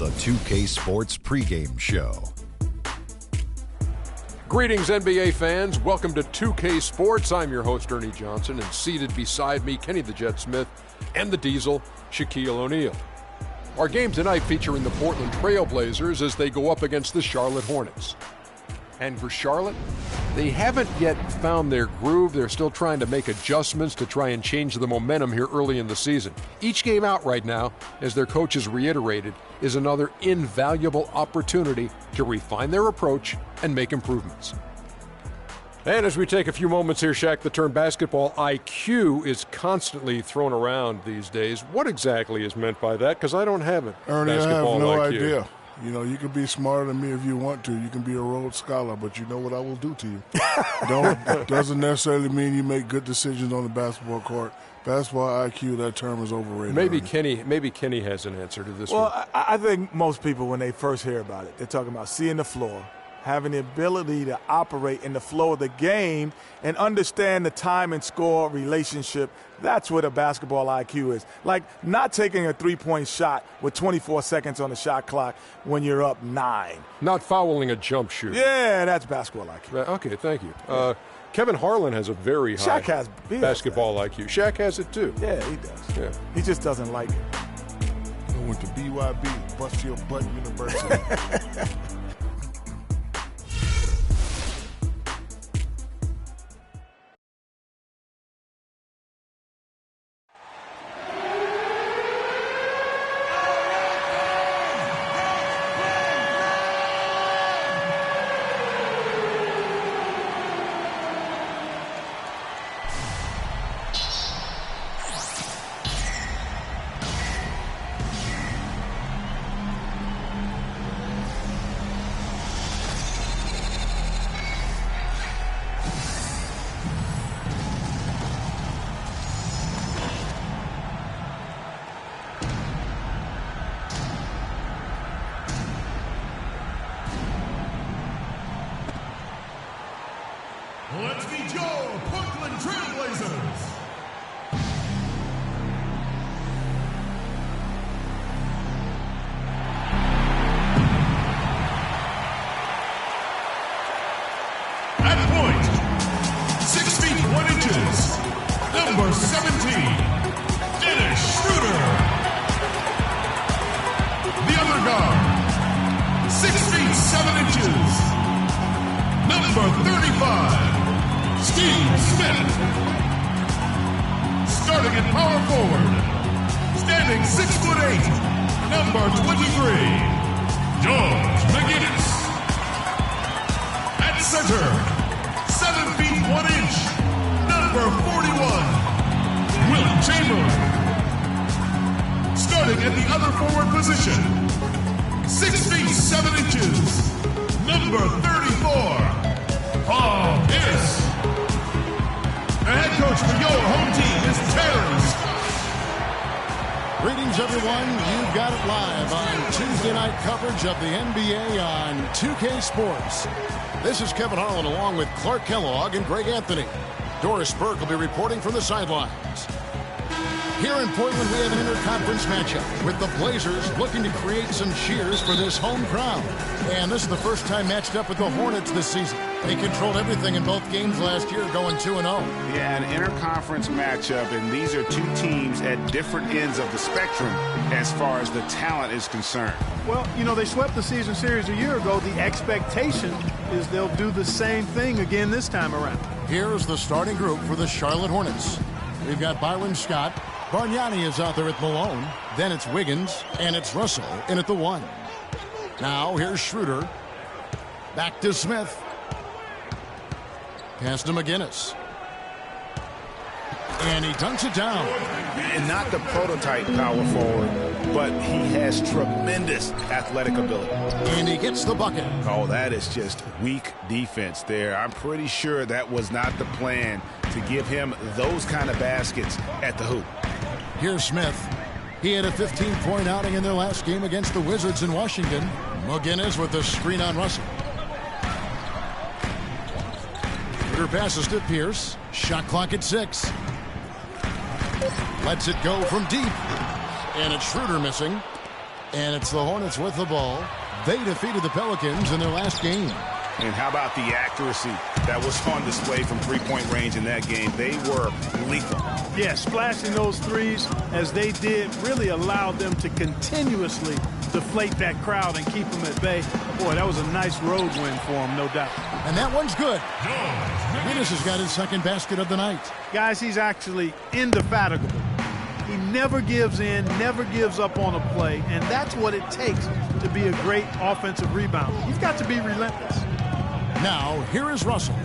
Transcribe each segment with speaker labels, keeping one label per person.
Speaker 1: the 2K Sports pregame show.
Speaker 2: Greetings, NBA fans. Welcome to 2K Sports. I'm your host, Ernie Johnson, and seated beside me, Kenny the Jet Smith and the Diesel, Shaquille O'Neal. Our game tonight featuring the Portland Trail Blazers as they go up against the Charlotte Hornets. And for Charlotte, they haven't yet found their groove. They're still trying to make adjustments to try and change the momentum here early in the season. Each game out right now, as their coaches reiterated, is another invaluable opportunity to refine their approach and make improvements. And as we take a few moments here, Shaq, the term basketball IQ is constantly thrown around these days. What exactly is meant by that? Because I don't have it.
Speaker 3: Ernie, I have no
Speaker 2: IQ.
Speaker 3: idea. You know, you can be smarter than me if you want to. You can be a Rhodes Scholar, but you know what I will do to you. Doesn't necessarily mean you make good decisions on the basketball court. Basketball IQ, that term is overrated.
Speaker 2: Maybe Kenny has an answer to this one.
Speaker 4: Well, I think most people, when they first hear about it, they're talking about seeing the floor, having the ability to operate in the flow of the game and understand the time and score relationship. That's what a basketball IQ is. Like not taking a three-point shot with 24 seconds on the shot clock when you're up 9.
Speaker 2: Not fouling a jump shoot.
Speaker 4: Yeah, that's basketball IQ.
Speaker 2: Okay, thank you. Kevin Harlan has a very high basketball IQ. Shaq has it too.
Speaker 4: Yeah, he does.
Speaker 2: Yeah.
Speaker 4: He just doesn't like it.
Speaker 3: I went to BYB, Buzzfield Butt University.
Speaker 5: Let's meet your Portland Trail Blazers. At point, 6 feet 1 inches, number 17, Dennis Schroeder. The other guard, 6 feet 7 inches, number 35. Steve Smith. Starting at power forward, standing 6'8", number 23, George McGinnis. At center, 7 feet 1 inch, number 41, Wilt Chamberlain. Starting at the other forward position, 6 feet 7 inches, number 34, Paul Pierce. The head coach for your home team is Terry Scott.
Speaker 6: Greetings, everyone. You've got it live on Tuesday night coverage of the NBA on 2K Sports. This is Kevin Harlan along with Clark Kellogg and Greg Anthony. Doris Burke will be reporting from the sidelines. Here in Portland, we have an interconference matchup with the Blazers looking to create some cheers for this home crowd. And this is the first time matched up with the Hornets this season. They controlled everything in both games last year, going 2-0.
Speaker 7: Yeah, an interconference matchup, and these are two teams at different ends of the spectrum as far as the talent is concerned.
Speaker 8: Well, you know, they swept the season series a year ago. The expectation is they'll do the same thing again this time around.
Speaker 6: Here's the starting group for the Charlotte Hornets. We've got Byron Scott. Bargnani is out there at Malone. Then it's Wiggins, and it's Russell in at the 1. Now here's Schroeder. Back to Smith. Pass to McGinnis. And he dunks it down.
Speaker 7: And not the prototype power forward, but he has tremendous athletic ability.
Speaker 6: And he gets the bucket.
Speaker 7: Oh, that is just weak defense there. I'm pretty sure that was not the plan to give him those kind of baskets at the hoop.
Speaker 6: Here's Smith. He had a 15-point outing in their last game against the Wizards in Washington. McGinnis with the screen on Russell. Schroeder passes to Pierce. Shot clock at 6. Lets it go from deep. And it's Schroeder missing. And it's the Hornets with the ball. They defeated the Pelicans in their last game.
Speaker 7: And how about the accuracy that was on display from three-point range in that game? They were lethal.
Speaker 8: Yeah, splashing those threes as they did really allowed them to continuously deflate that crowd and keep them at bay. Boy, that was a nice road win for them, no doubt.
Speaker 6: And that one's good. McGinnis has got his second basket of the night.
Speaker 8: Guys, he's actually indefatigable. He never gives in, never gives up on a play, and that's what it takes to be a great offensive rebounder. You've got to be relentless.
Speaker 6: Now, here is Russell.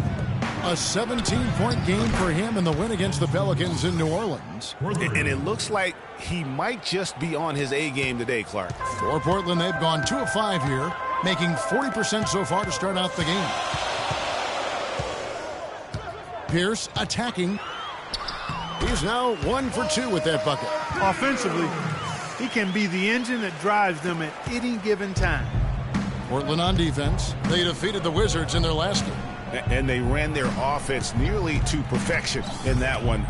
Speaker 6: A 17-point game for him in the win against the Pelicans in New Orleans.
Speaker 7: And it looks like he might just be on his A game today, Clark.
Speaker 6: For Portland, they've gone 2 of 5 here, making 40% so far to start out the game. Pierce attacking. He's now 1 for 2 with that bucket.
Speaker 8: Offensively, he can be the engine that drives them at any given time.
Speaker 6: Portland on defense. They defeated the Wizards in their last game.
Speaker 7: And they ran their offense nearly to perfection in that one.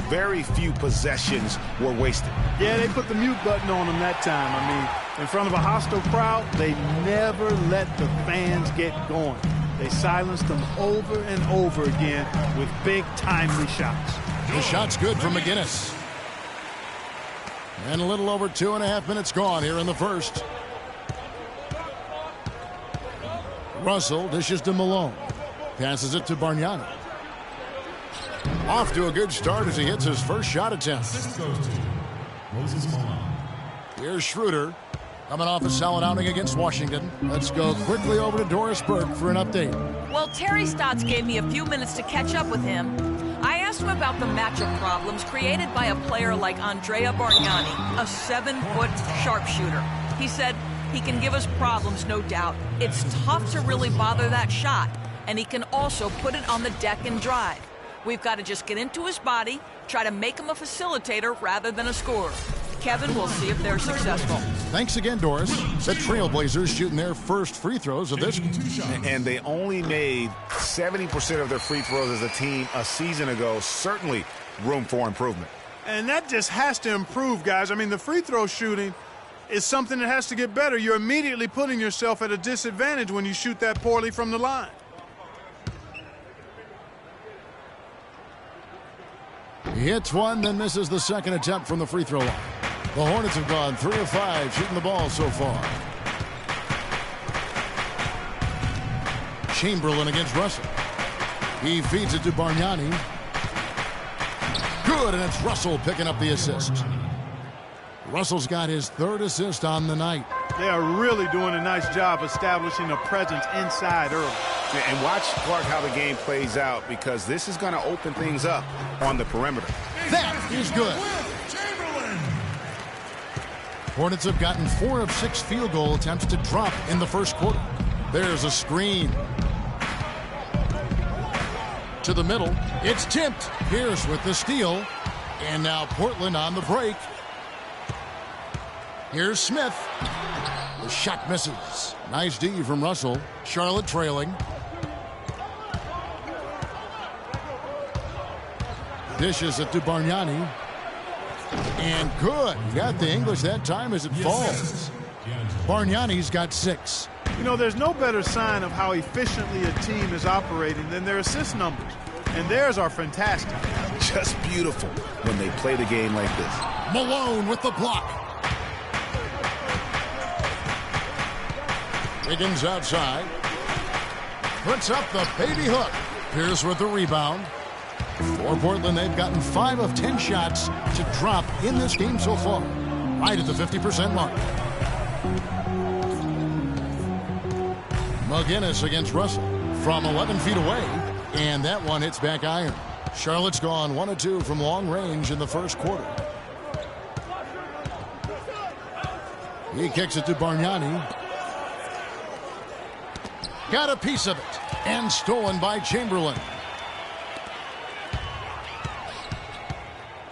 Speaker 7: Very few possessions were wasted.
Speaker 8: Yeah, they put the mute button on them that time. I mean, in front of a hostile crowd, they never let the fans get going. They silenced them over and over again with big, timely shots.
Speaker 6: The shot's good from McGinnis. And a little over 2.5 minutes gone here in the first. Russell dishes to Malone. Passes it to Bargnani. Off to a good start as he hits his first shot attempt. Here's Schroeder coming off a solid outing against Washington. Let's go quickly over to Doris Burke for an update.
Speaker 9: Well, Terry Stotts gave me a few minutes to catch up with him. I asked him about the matchup problems created by a player like Andrea Bargnani, a 7-foot sharpshooter. He said he can give us problems, no doubt. It's tough to really bother that shot, and he can also put it on the deck and drive. We've got to just get into his body, try to make him a facilitator rather than a scorer. Kevin, we'll see if they're successful.
Speaker 6: Thanks again, Doris. The Trailblazers shooting their first free throws of this game.
Speaker 7: And they only made 70% of their free throws as a team a season ago. Certainly room for improvement.
Speaker 8: And that just has to improve, guys. I mean, the free throw shooting is something that has to get better. You're immediately putting yourself at a disadvantage when you shoot that poorly from the line.
Speaker 6: He hits one, then misses the second attempt from the free throw line. The Hornets have gone 3 of 5 shooting the ball so far. Chamberlain against Russell. He feeds it to Bargnani. Good, and it's Russell picking up the assist. Russell's got his 3rd assist on the night.
Speaker 8: They are really doing a nice job establishing a presence inside early.
Speaker 7: And watch, Clark, how the game plays out, because this is going to open things up on the perimeter.
Speaker 6: That is good. Hornets have gotten 4 of 6 field goal attempts to drop in the first quarter. There's a screen. To the middle. It's tipped. Pierce with the steal. And now Portland on the break. Here's Smith. The shot misses. Nice D from Russell. Charlotte trailing. Dishes it to Bargnani. And good. Got the English that time as it falls. Bargnani's got 6.
Speaker 8: You know, there's no better sign of how efficiently a team is operating than their assist numbers. And theirs are fantastic.
Speaker 7: Just beautiful when they play the game like this.
Speaker 6: Malone with the block. Wiggins outside. Puts up the baby hook. Pierce with the rebound. For Portland, they've gotten 5 of 10 shots to drop in this game so far. Right at the 50% mark. McGinnis against Russell from 11 feet away. And that one hits back iron. Charlotte's gone 1 of 2 from long range in the first quarter. He kicks it to Bargnani. Got a piece of it. And stolen by Chamberlain.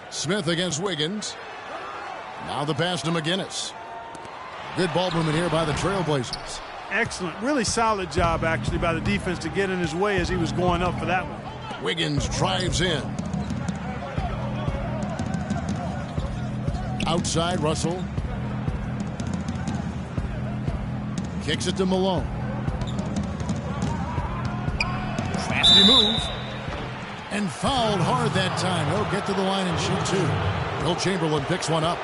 Speaker 6: Smith against Wiggins. Now the pass to McGinnis. Good ball movement here by the Trailblazers.
Speaker 8: Excellent. Really solid job, actually, by the defense to get in his way as he was going up for that one.
Speaker 6: Wiggins drives in. Outside, Russell. Kicks it to Malone. Crafty move. And fouled hard that time. He'll get to the line and shoot two. Will Chamberlain picks one up.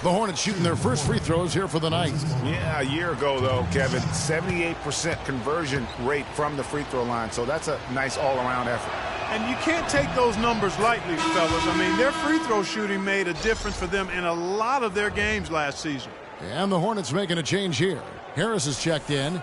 Speaker 6: The Hornets shooting their first free throws here for the night.
Speaker 7: Yeah, a year ago, though, Kevin, 78% conversion rate from the free throw line. So that's a nice all-around effort.
Speaker 8: And you can't take those numbers lightly, fellas. I mean, their free throw shooting made a difference for them in a lot of their games last season.
Speaker 6: And the Hornets making a change here. Harris is checked in.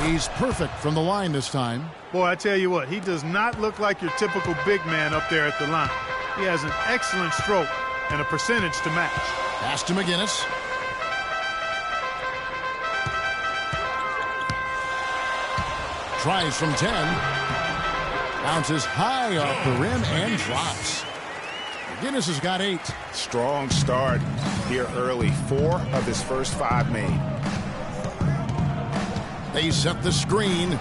Speaker 6: He's perfect from the line this time.
Speaker 8: Boy, I tell you what, he does not look like your typical big man up there at the line. He has an excellent stroke and a percentage to match.
Speaker 6: Pass to McGinnis. Tries from 10. Bounces high off the rim and drops. McGinnis has got 8.
Speaker 7: Strong start here early. 4 of his first 5 made.
Speaker 6: They set the screen.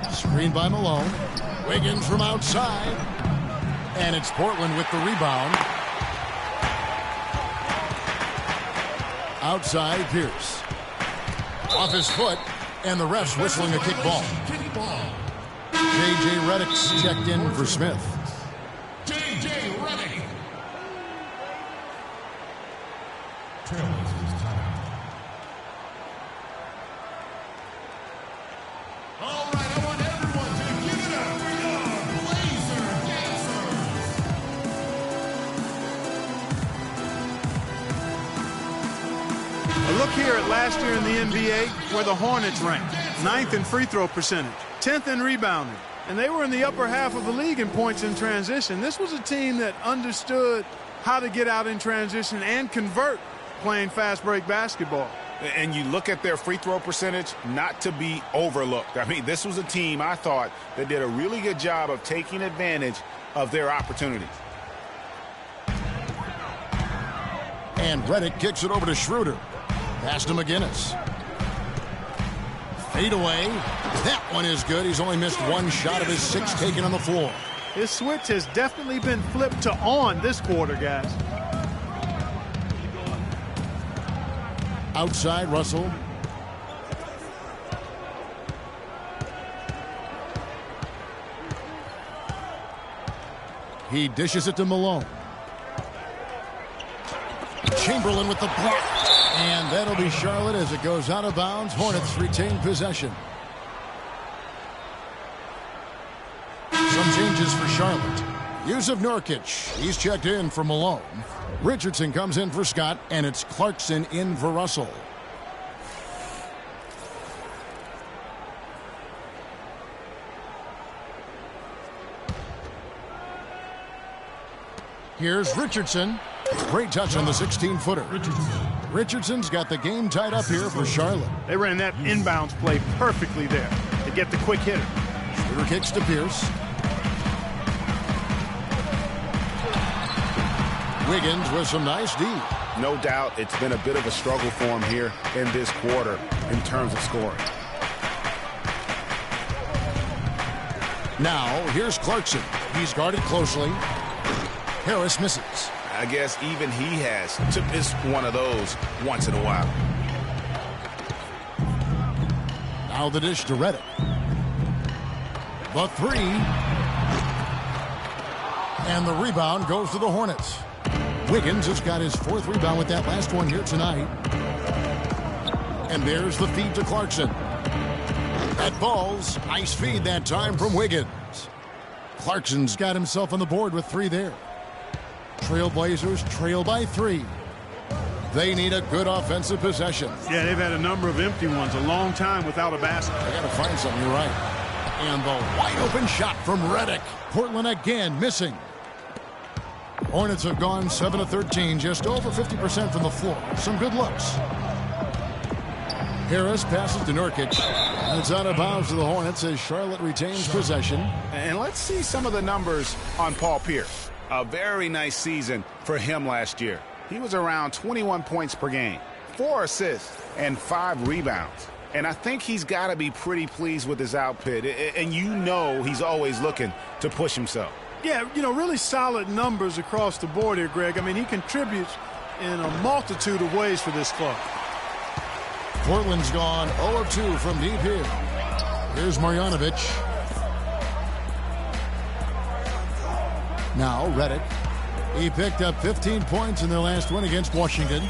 Speaker 6: Screen by Malone. Wiggins from outside. And it's Portland with the rebound. Outside, Pierce. Off his foot, and the ref's whistling a kick ball. J.J. Redick's checked in for Smith.
Speaker 5: J.J. Redick. All right, I want everyone to give it up for your Blazer dancers.
Speaker 8: A look here at last year in the NBA where the Hornets ranked. 9th in free throw percentage, 10th in rebounding, and they were in the upper half of the league in points in transition. This was a team that understood how to get out in transition and convert playing fast break basketball.
Speaker 7: And you look at their free throw percentage, not to be overlooked. I mean, this was a team, I thought, that did a really good job of taking advantage of their opportunities.
Speaker 6: And Redick kicks it over to Schroeder. Pass to McGinnis. Fade away. That one is good. He's only missed 1 shot of his 6 taken on the floor.
Speaker 8: His switch has definitely been flipped to on this quarter, guys.
Speaker 6: Outside, Russell. He dishes it to Malone. Chamberlain with the block. And that'll be Charlotte as it goes out of bounds. Hornets retain possession. Some changes for Charlotte. Yusuf Nurkic. He's checked in for Malone. Richardson comes in for Scott, and it's Clarkson in for Russell. Here's Richardson. Great touch on the 16-footer. Richardson's got the game tied up here for Charlotte.
Speaker 8: They ran that inbounds play perfectly there to get the quick hitter.
Speaker 6: Shooter kicks to Pierce. Wiggins with some nice D.
Speaker 7: No doubt it's been a bit of a struggle for him here in this quarter in terms of scoring.
Speaker 6: Now, here's Clarkson. He's guarded closely. Harris misses.
Speaker 7: I guess even he has to miss one of those once in a while.
Speaker 6: Now the dish to Redick. The 3. And the rebound goes to the Hornets. Wiggins has got his 4th rebound with that last one here tonight. And there's the feed to Clarkson. That falls. Nice feed that time from Wiggins. Clarkson's got himself on the board with 3 there. Trailblazers trail by 3. They need a good offensive possession.
Speaker 8: Yeah, they've had a number of empty ones, a long time without a basket.
Speaker 6: They got to find something, you're right. And the wide open shot from Redick. Portland again missing. Hornets have gone 7 of 13, just over 50% from the floor. Some good looks. Harris passes to Nurkic. And it's out of bounds to the Hornets as Charlotte retains possession.
Speaker 7: And let's see some of the numbers on Paul Pierce. A very nice season for him last year. He was around 21 points per game, 4 assists, and 5 rebounds. And I think he's got to be pretty pleased with his output. And you know he's always looking to push himself.
Speaker 8: Yeah, really solid numbers across the board here, Greg. I mean, he contributes in a multitude of ways for this club.
Speaker 6: Portland's gone 0 of 2 from deep here. Here's Marjanovic. Now Redick. He picked up 15 points in their last win against Washington.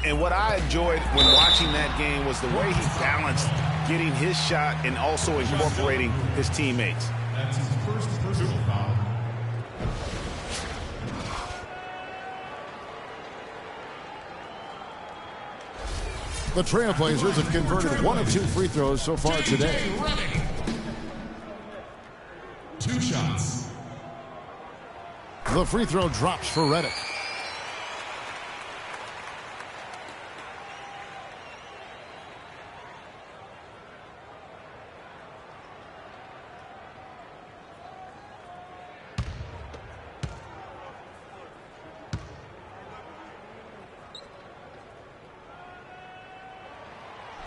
Speaker 7: And what I enjoyed when watching that game was the way he balanced getting his shot and also incorporating his teammates.
Speaker 5: That's his first personal foul.
Speaker 6: The Trailblazers have converted 1 of 2 free throws so far today.
Speaker 5: 2 shots.
Speaker 6: The free throw drops for Redick.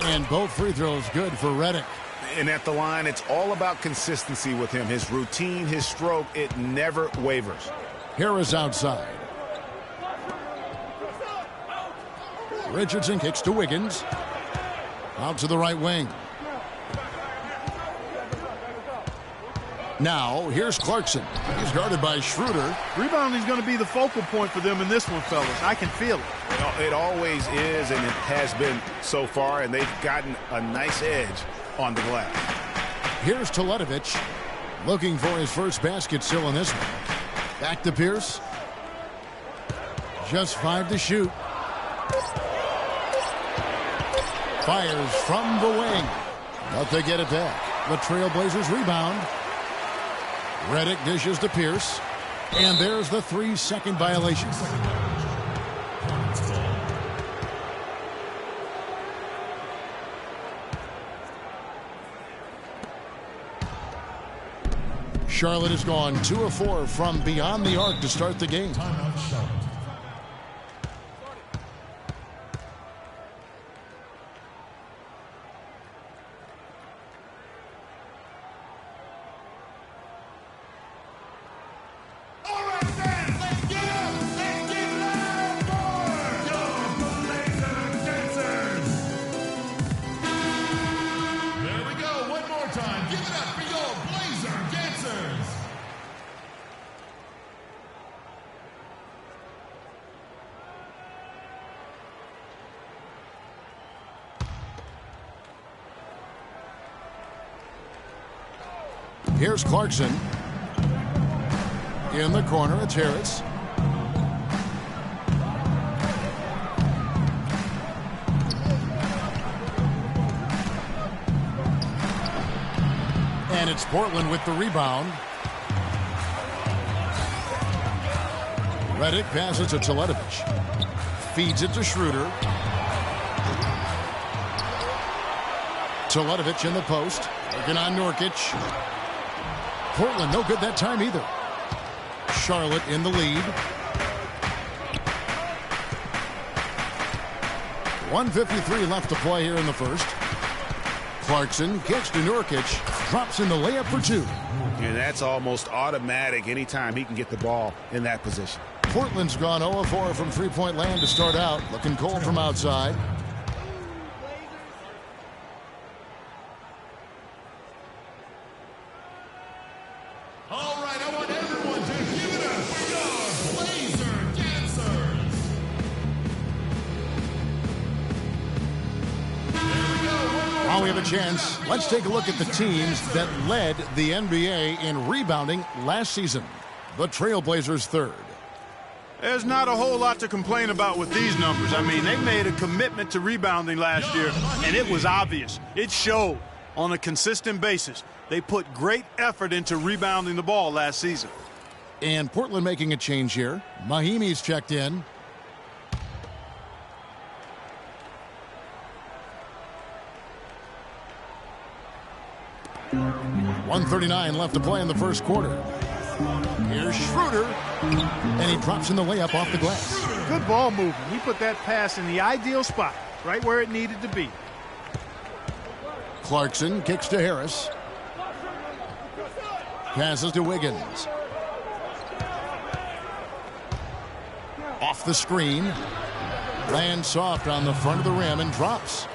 Speaker 6: And both free throws good for Redick.
Speaker 7: And at the line, it's all about consistency with him. His routine, his stroke, it never wavers.
Speaker 6: Harris outside. Richardson kicks to Wiggins. Out to the right wing. Now, here's Clarkson. He's guarded by Schroeder.
Speaker 8: Rebounding is going to be the focal point for them in this one, fellas. I can feel it.
Speaker 7: It always is, and it has been so far, and they've gotten a nice edge on the glass.
Speaker 6: Here's Teletovic, looking for his first basket still in this one. Back to Pierce. Just 5 to shoot. Fires from the wing. But they get it back. The Trailblazers rebound. Redick dishes to Pierce. And there's the 3-second violation. Charlotte has gone 2 of 4 from beyond the arc to start the game.
Speaker 5: Timeout, Charlotte. All right, fans, let's get up! Let's get loud for your Blazer Dancers! There we go, one more time. Give it up for your Blazer Dancers!
Speaker 6: Here's Clarkson. In the corner, it's Harris. And it's Portland with the rebound. Redick passes to Teletovic. Feeds it to Schroeder. Teletovic in the post. Working on Nurkic. Portland no good that time either. Charlotte in the lead. 1:53 left to play here in the first. Clarkson kicks to Nurkic. Drops in the layup for 2.
Speaker 7: And that's almost automatic anytime he can get the ball in that position.
Speaker 6: Portland's gone 0 of 4 from three-point land to start out. Looking cold from outside.
Speaker 5: All right, I want everyone to give it up for your Blazer Dancers! There we go, one more
Speaker 6: While we have a
Speaker 5: time.
Speaker 6: chance, let's take a look at the teams that led the NBA in rebounding last season. The Trailblazers third.
Speaker 8: There's not a whole lot to complain about with these numbers. I mean, they made a commitment to rebounding last year, and it was obvious. It showed on a consistent basis. They put great effort into rebounding the ball last season.
Speaker 6: And Portland making a change here. Mahimi's checked in. .139 left to play in the first quarter. Here's Schroeder, and he drops in the layup off the glass.
Speaker 8: Good ball movement. He put that pass in the ideal spot, right where it needed to be.
Speaker 6: Clarkson kicks to Harris. Passes to Wiggins. Off the screen. Lands soft on the front of the rim and drops.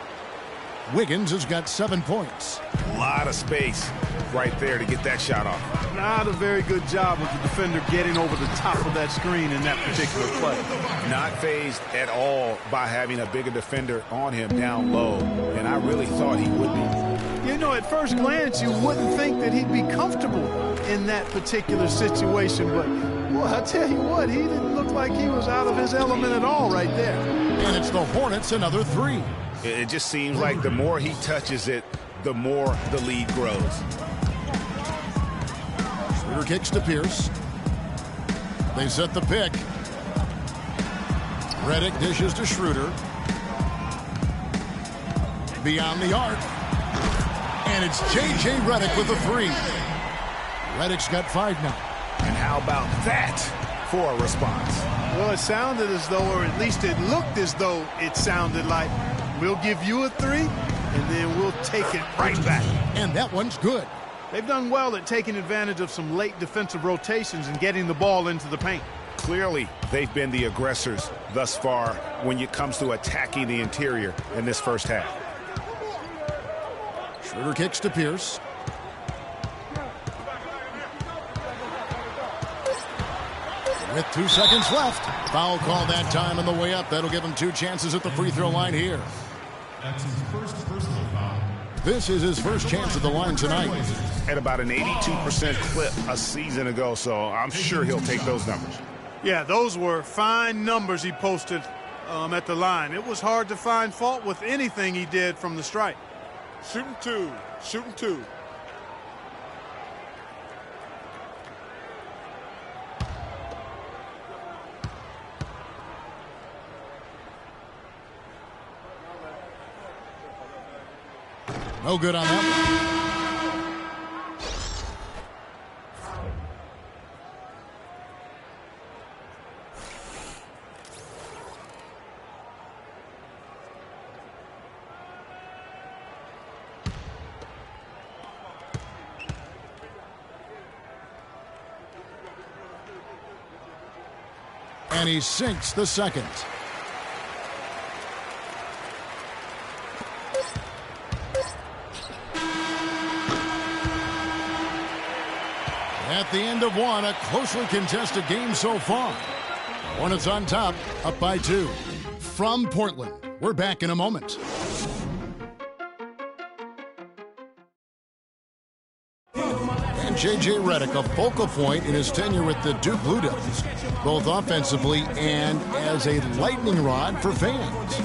Speaker 6: Wiggins has got 7 points.
Speaker 7: A lot of space right there to get that shot off.
Speaker 8: Not a very good job of the defender getting over the top of that screen in that particular play.
Speaker 7: Not fazed at all by having a bigger defender on him down low, and I really thought he would be.
Speaker 8: You know, at first glance, you wouldn't think that he'd be comfortable in that particular situation, but, well, I tell you what, he didn't look like he was out of his element at all right there.
Speaker 6: And it's the Hornets another 3.
Speaker 7: It just seems like the more he touches it, the more the lead grows.
Speaker 6: Schroeder kicks to Pierce. They set the pick. Redick dishes to Schroeder. Beyond the arc. And it's J.J. Redick with a 3. Redick's got 5 now.
Speaker 7: And how about that for a response?
Speaker 8: Well, it sounded as though, or at least it looked as though it sounded like, we'll give you a 3, and then we'll take it right back.
Speaker 6: And that one's good.
Speaker 8: They've done well at taking advantage of some late defensive rotations and getting the ball into the paint.
Speaker 7: Clearly, they've been the aggressors thus far when it comes to attacking the interior in this first half.
Speaker 6: Schroeder kicks to Pierce. With 2 seconds left. Foul call that time on the way up. That'll give him 2 chances at the free throw line here.
Speaker 5: That's his first personal foul.
Speaker 6: This is his first chance at the line tonight.
Speaker 7: At about an 82% clip a season ago, so I'm sure he'll take those numbers.
Speaker 8: Yeah, those were fine numbers he posted at the line. It was hard to find fault with anything he did from the stripe.
Speaker 4: Shooting 2. Shooting 2.
Speaker 6: No good on that one. And he sinks the second. At the end of one, a closely contested game so far. Hornets on top, up by 2. From Portland, we're back in a moment. And J.J. Redick, a focal point in his tenure with the Duke Blue Devils, both offensively and as a lightning rod for fans.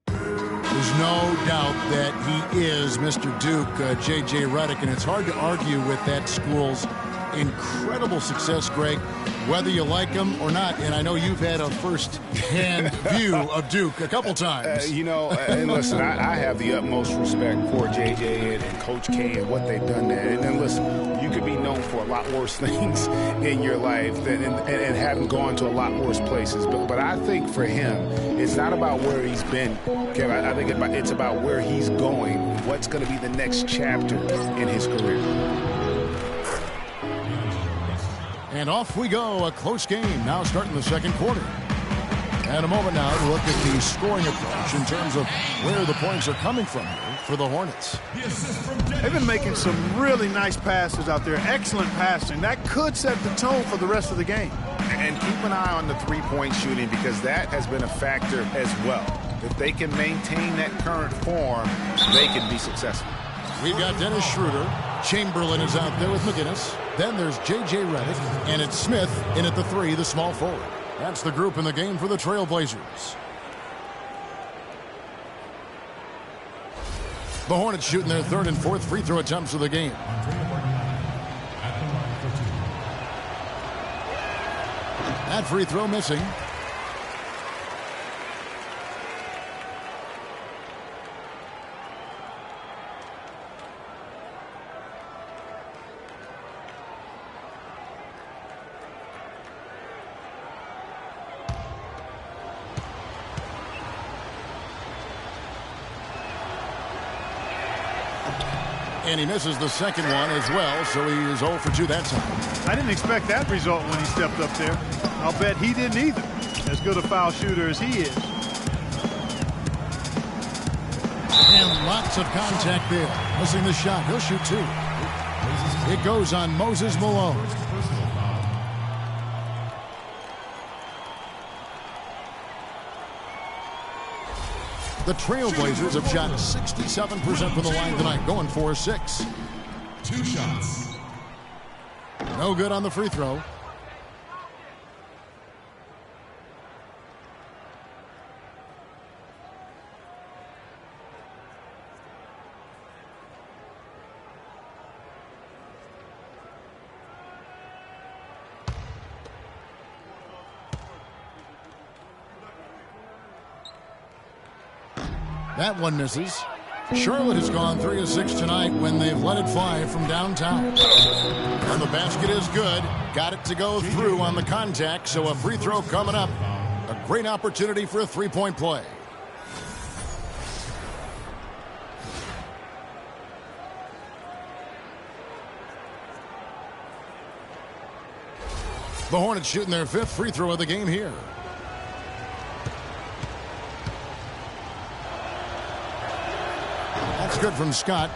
Speaker 6: There's no doubt that he is Mr. Duke, J.J. Redick, and it's hard to argue with that school's incredible success, Greg, whether you like him or not. And I know you've had a first-hand view of Duke a couple times.
Speaker 7: And listen, I have the utmost respect for J.J. and Coach K and what they've done there. And then listen, you could be known for a lot worse things in your life and having gone to a lot worse places. But I think for him, it's not about where he's been, Kevin. I think it's about where he's going, what's going to be the next chapter in his career.
Speaker 6: And off we go, a close game now starting the second quarter. And a moment now to look at the scoring approach in terms of where the points are coming from here for the Hornets.
Speaker 8: They've been making some really nice passes out there, excellent passing. That could set the tone for the rest of the game.
Speaker 7: And keep an eye on the three-point shooting because that has been a factor as well. If they can maintain that current form, they can be successful.
Speaker 6: We've got Dennis Schroeder. Chamberlain is out there with McGinnis. Then there's J.J. Redick, and it's Smith in at the 3, the small forward. That's the group in the game for the Trailblazers. The Hornets shooting their 3rd and 4th free throw attempts of the game. That free throw missing. And he misses the second one as well, so he is 0 for 2 that time.
Speaker 8: I didn't expect that result when he stepped up there. I'll bet he didn't either, as good a foul shooter as he is.
Speaker 6: And lots of contact there. Missing the shot. He'll shoot 2. It goes on Moses Malone. The Trailblazers have shot 67% from the line tonight, going 4-6.
Speaker 5: 2 shots.
Speaker 6: No good on the free throw. That one misses. Charlotte has gone 3 of 6 tonight when they've let it fly from downtown. And the basket is good. Got it to go through on the contact, so a free throw coming up. A great opportunity for a three-point play. The Hornets shooting their 5th free throw of the game here. That's good from Scott.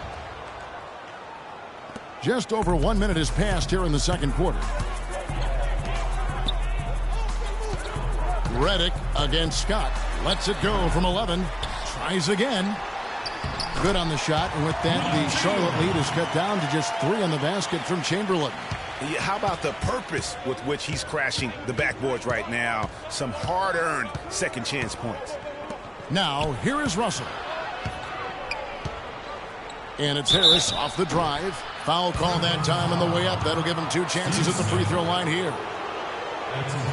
Speaker 6: Just over 1 minute has passed here in the second quarter. Redick against Scott. Lets it go from 11. Tries again. Good on the shot. And with that, the Charlotte lead is cut down to just 3 on the basket from Chamberlain.
Speaker 7: How about the purpose with which he's crashing the backboards right now? Some hard-earned second chance points.
Speaker 6: Now, here is Russell. And it's Harris off the drive. Foul call that time on the way up. That'll give him 2 chances at the free throw line here.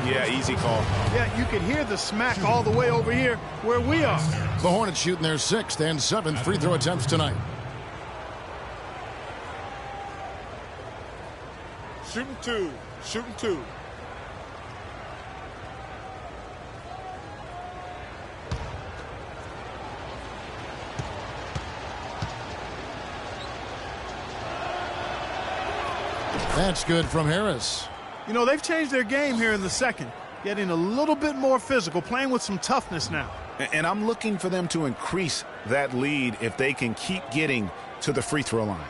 Speaker 7: Yeah, easy call.
Speaker 8: Yeah, you can hear the smack all the way over here where we are.
Speaker 6: The Hornets shooting their 6th and 7th free throw attempts tonight.
Speaker 4: Shooting 2. Shooting 2.
Speaker 6: That's good from Harris.
Speaker 8: You know, they've changed their game here in the second, getting a little bit more physical, playing with some toughness now.
Speaker 7: And I'm looking for them to increase that lead if they can keep getting to the free throw line.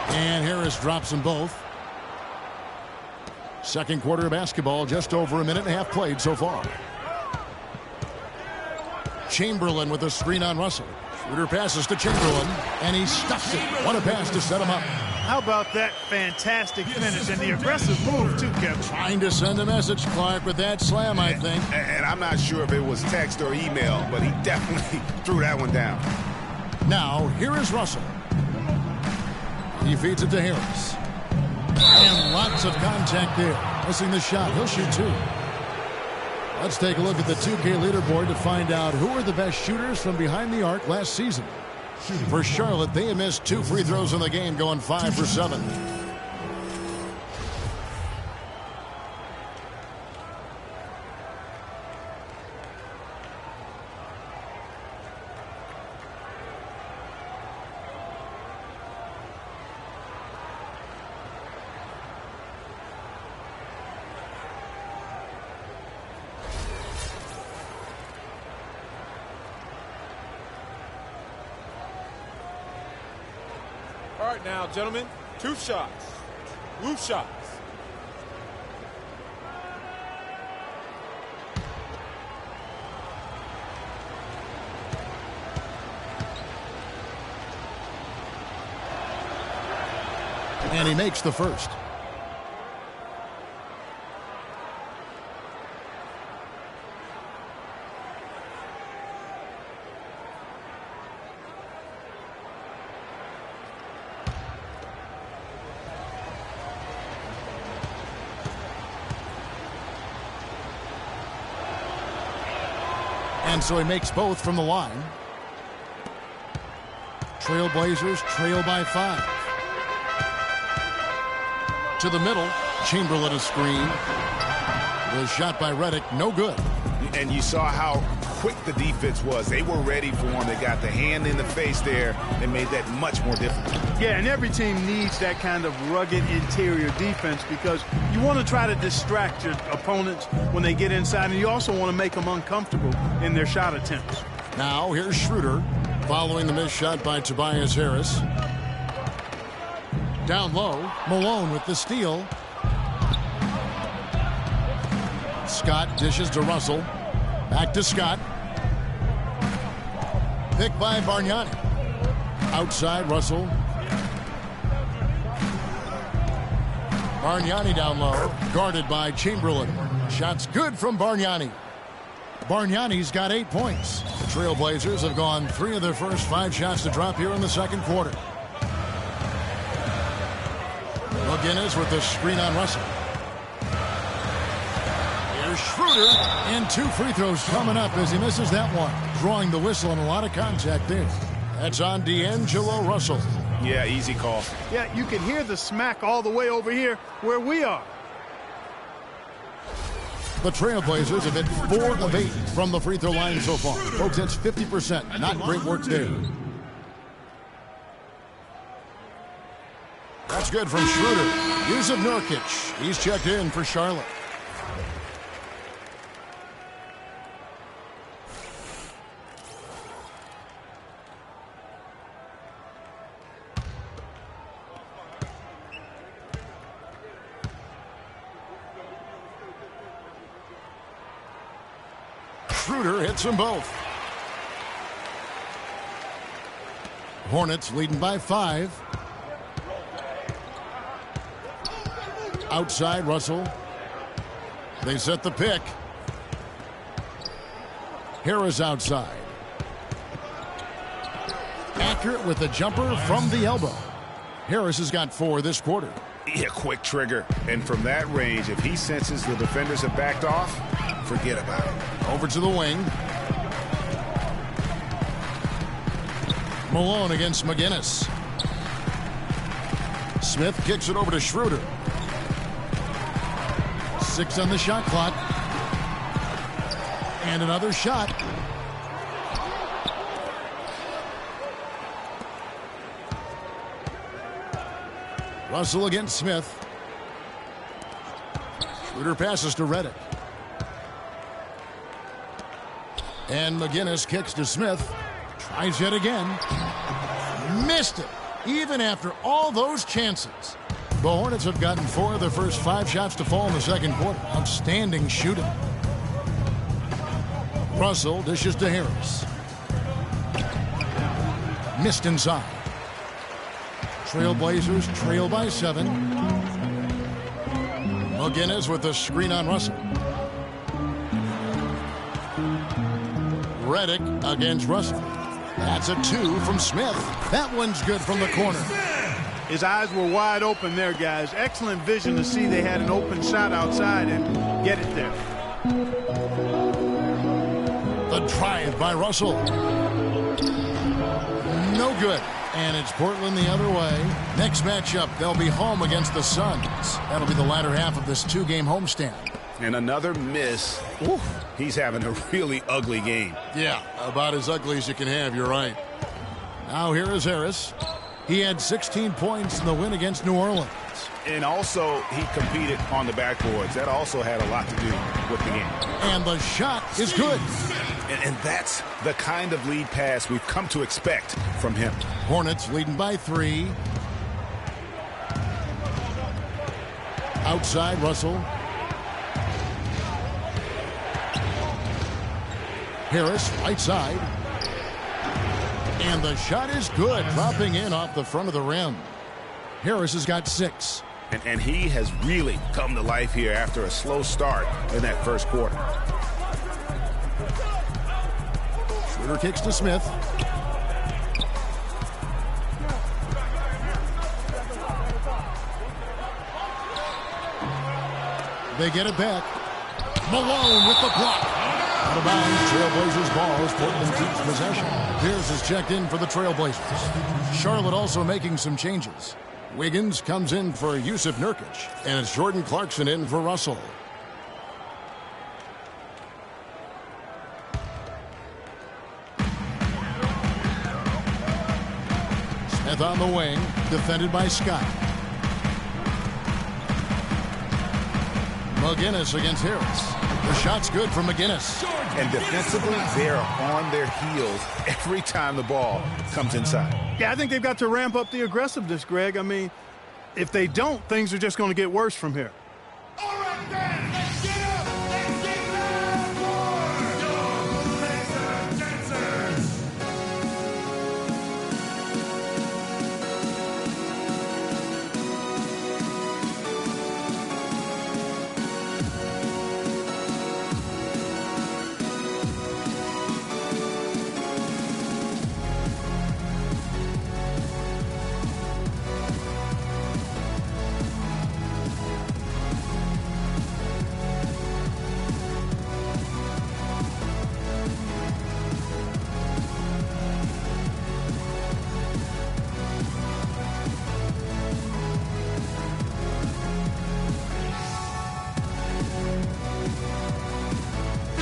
Speaker 6: And Harris drops them both. Second quarter of basketball, just over a minute and a half played so far. Chamberlain with a screen on Russell. Shooter passes to Chamberlain, and he stuffs it. What a pass to set him up.
Speaker 8: How about that fantastic finish and the aggressive move, too, Kevin?
Speaker 6: Trying to send a message, Clark, with that slam, I think.
Speaker 7: And I'm not sure if it was text or email, but he definitely threw that one down.
Speaker 6: Now, here is Russell. He feeds it to Harris. And lots of contact there. Missing the shot. He'll shoot 2. Let's take a look at the 2K leaderboard to find out who are the best shooters from behind the arc last season. For Charlotte, they have missed 2 free throws in the game, going 5 for 7.
Speaker 4: All right now, gentlemen, 2 shots. Loose shots.
Speaker 6: And he makes the first. And so he makes both from the line. Trailblazers trail by 5. To the middle, Chamberlain a screen. The shot by Redick, no good.
Speaker 7: And you saw how quick the defense was. They were ready for him. They got the hand in the face there and made that much more difficult.
Speaker 8: Yeah, and every team needs that kind of rugged interior defense because you want to try to distract your opponents when they get inside, and you also want to make them uncomfortable in their shot attempts.
Speaker 6: Now here's Schroeder following the missed shot by Tobias Harris. Down low, Malone with the steal. Scott dishes to Russell. Back to Scott. Pick by Bargnani. Outside Russell. Bargnani down low. Guarded by Chamberlain. Shot's good from Bargnani. Bargnani's got 8 points. The Trailblazers have gone 3 of their first 5 shots to drop here in the second quarter. McGinnis with the screen on Russell. Here's Schroeder, and 2 free throws coming up as he misses that one. Drawing the whistle and a lot of contact there. That's on D'Angelo Russell.
Speaker 7: Yeah, easy call.
Speaker 8: Yeah, you can hear the smack all the way over here where we are.
Speaker 6: The Trailblazers have hit 4 of 8 from the free throw line so far. Folks, that's 50%. Not great work there. That's good from Schroeder. Yusuf Nurkic. He's checked in for Charlotte. Schroeder hits them both. Hornets leading by 5. Outside Russell. They set the pick. Harris outside. Accurate with the jumper from the elbow. Harris has got 4 this quarter.
Speaker 7: Yeah, quick trigger. And from that range, if he senses the defenders have backed off, forget about it.
Speaker 6: Over to the wing. Malone against McGinnis. Smith kicks it over to Schroeder. 6 on the shot clock. And another shot. Russell against Smith. Schroeder passes to Redick. And McGinnis kicks to Smith. Tries yet again. Missed it. Even after all those chances. The Hornets have gotten 4 of their first 5 shots to fall in the second quarter. Outstanding shooting. Russell dishes to Harris. Missed inside. Trailblazers trail by 7. McGinnis with the screen on Russell. Redick against Russell. That's a 2 from Smith. That one's good from the corner.
Speaker 8: His eyes were wide open there, guys. Excellent vision to see they had an open shot outside and get it there.
Speaker 6: The drive by Russell. No good. And it's Portland the other way. Next matchup, they'll be home against the Suns. That'll be the latter half of this 2-game homestand.
Speaker 7: And another miss. Oof. He's having a really ugly game.
Speaker 6: Yeah, about as ugly as you can have, you're right. Now here is Harris. He had 16 points in the win against New Orleans.
Speaker 7: And also, he competed on the backboards. That also had a lot to do with the game.
Speaker 6: And the shot is good.
Speaker 7: And that's the kind of lead pass we've come to expect from him.
Speaker 6: Hornets leading by 3. Outside Russell. Harris, right side. And the shot is good, dropping in off the front of the rim. Harris has got 6.
Speaker 7: And he has really come to life here after a slow start in that first quarter.
Speaker 6: Schroeder kicks to Smith. They get it back. Malone with the block. Out of bounds, Trailblazers ball as Portland keeps possession. Pierce is checked in for the Trailblazers. Charlotte also making some changes. Wiggins comes in for Yusuf Nurkic, and it's Jordan Clarkson in for Russell. Smith on the wing, defended by Scott. McGinnis against Harris. The shot's good from McGinnis.
Speaker 7: And defensively, they're on their heels every time the ball comes inside.
Speaker 8: Yeah, I think they've got to ramp up the aggressiveness, Greg. I mean, if they don't, things are just going to get worse from here.
Speaker 5: All right, then, let's get up! Let's get down for your Laser Dancers!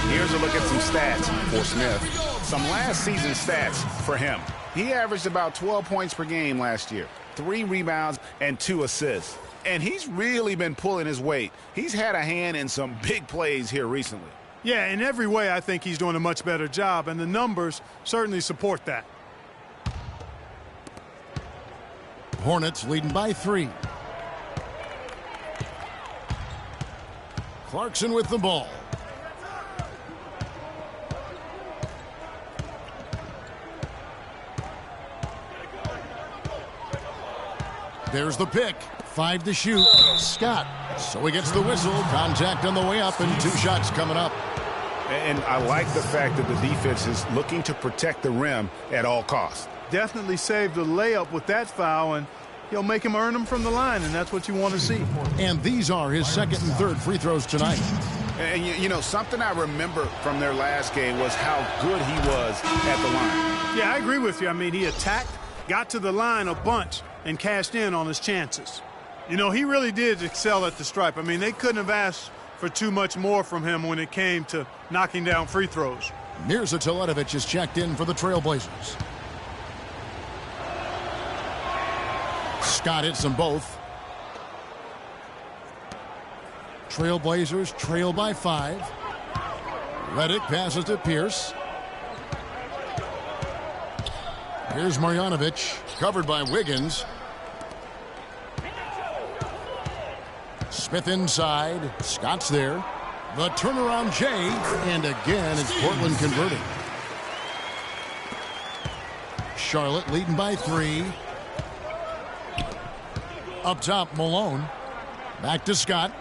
Speaker 7: Here's a look at some stats for Smith. Some last season stats for him. He averaged about 12 points per game last year, 3 rebounds and 2 assists. And he's really been pulling his weight. He's had a hand in some big plays here recently.
Speaker 8: Yeah, in every way, I think he's doing a much better job, and the numbers certainly support that.
Speaker 6: Hornets leading by 3. Clarkson with the ball. There's the pick. 5 to shoot. Scott. So he gets the whistle. Contact on the way up and 2 shots coming up.
Speaker 7: And I like the fact that the defense is looking to protect the rim at all costs.
Speaker 8: Definitely saved the layup with that foul, and he'll make him earn them from the line, and that's what you want to see.
Speaker 6: And these are his second and third free throws tonight.
Speaker 7: And, you know, something I remember from their last game was how good he was at the line.
Speaker 8: Yeah, I agree with you. I mean, he attacked, got to the line a bunch, and cashed in on his chances. You know, he really did excel at the stripe. I mean, they couldn't have asked for too much more from him when it came to knocking down free throws.
Speaker 6: Mirza Teletovic is checked in for the Trailblazers. Scott hits them both. Trailblazers trail by 5. Redick passes to Pierce. Here's Marjanovic, covered by Wiggins. Smith inside. Scott's there. The turnaround J, and again it's Portland converting. Charlotte leading by 3. Up top, Malone. Back to Scott.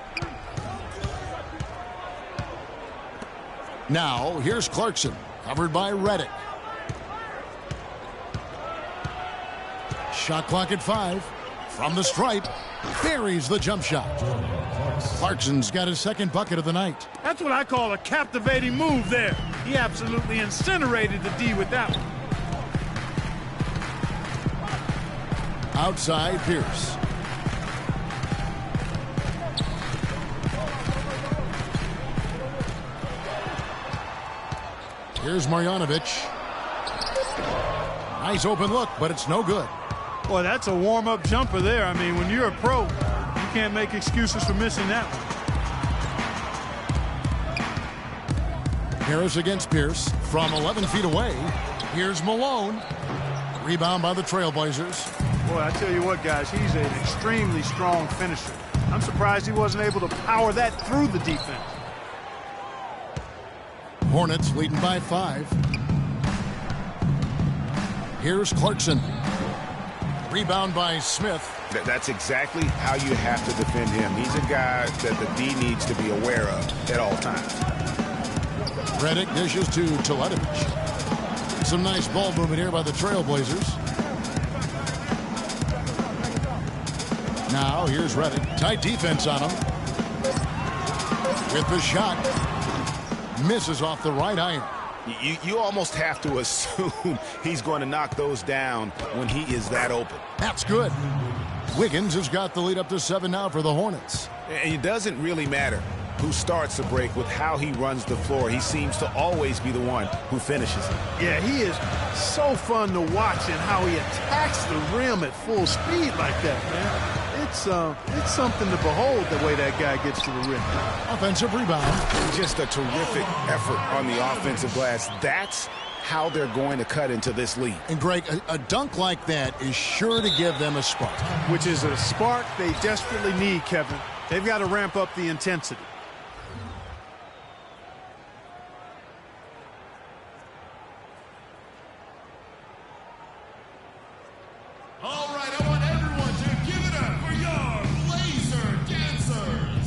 Speaker 6: Now, here's Clarkson, covered by Redick. Shot clock at 5. From the stripe, buries the jump shot. Clarkson's got his second bucket of the night.
Speaker 8: That's what I call a captivating move there. He absolutely incinerated the D with that one.
Speaker 6: Outside, Pierce. Here's Marjanovic. Nice open look, but it's no good.
Speaker 8: Boy, that's a warm-up jumper there. I mean, when you're a pro, you can't make excuses for missing that one.
Speaker 6: Harris against Pierce from 11 feet away. Here's Malone. Rebound by the Trailblazers.
Speaker 8: Boy, I tell you what, guys, he's an extremely strong finisher. I'm surprised he wasn't able to power that through the defense.
Speaker 6: Hornets leading by 5. Here's Clarkson. Rebound by Smith.
Speaker 7: That's exactly how you have to defend him. He's a guy that the D needs to be aware of at all times.
Speaker 6: Redick dishes to Teletovic. Some nice ball movement here by the Trailblazers. Now here's Redick. Tight defense on him. With the shot. Misses off the right iron.
Speaker 7: You almost have to assume he's going to knock those down when he is that open.
Speaker 6: That's good. Wiggins has got the lead up to 7 now for the Hornets.
Speaker 7: And it doesn't really matter who starts the break with how he runs the floor. He seems to always be the one who finishes it.
Speaker 8: Yeah, he is so fun to watch and how he attacks the rim at full speed like that, man. It's something to behold the way that guy gets to the rim.
Speaker 6: Offensive rebound.
Speaker 7: Just a terrific effort on the offensive glass. That's how they're going to cut into this lead.
Speaker 6: And Greg, a dunk like that is sure to give them a spark.
Speaker 8: Which is a spark they desperately need, Kevin. They've got to ramp up the intensity.
Speaker 5: All right, I want everyone to give it up for your Blazer Dancers.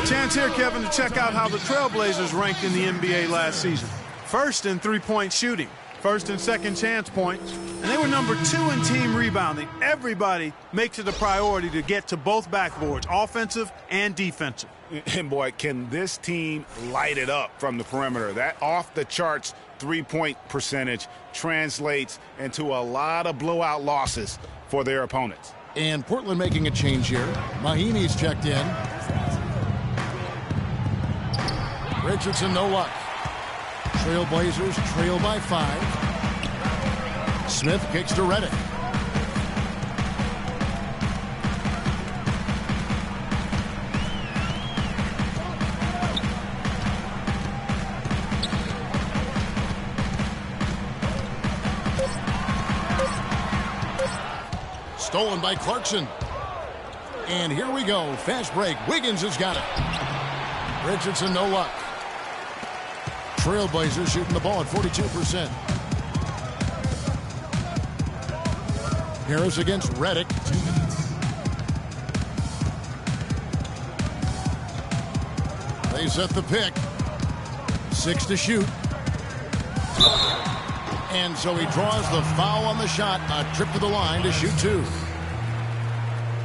Speaker 8: A chance here, Kevin, to check out how the Trailblazers ranked in the NBA last season. First in three-point shooting, first and second chance points, and they were number 2 in team rebounding. Everybody makes it a priority to get to both backboards, offensive and defensive.
Speaker 7: And boy, can this team light it up from the perimeter. That off-the-charts three-point percentage translates into a lot of blowout losses for their opponents.
Speaker 6: And Portland making a change here. Mahinmi's checked in. Richardson, no luck. Trailblazers trail by 5. Smith kicks to Redick. Stolen by Clarkson. And here we go. Fast break. Wiggins has got it. Richardson, no luck. Trailblazers shooting the ball at 42%. Harris against Redick.
Speaker 5: 2 minutes.
Speaker 6: They set the pick. 6 to shoot. And so he draws the foul on the shot. A trip to the line to shoot 2.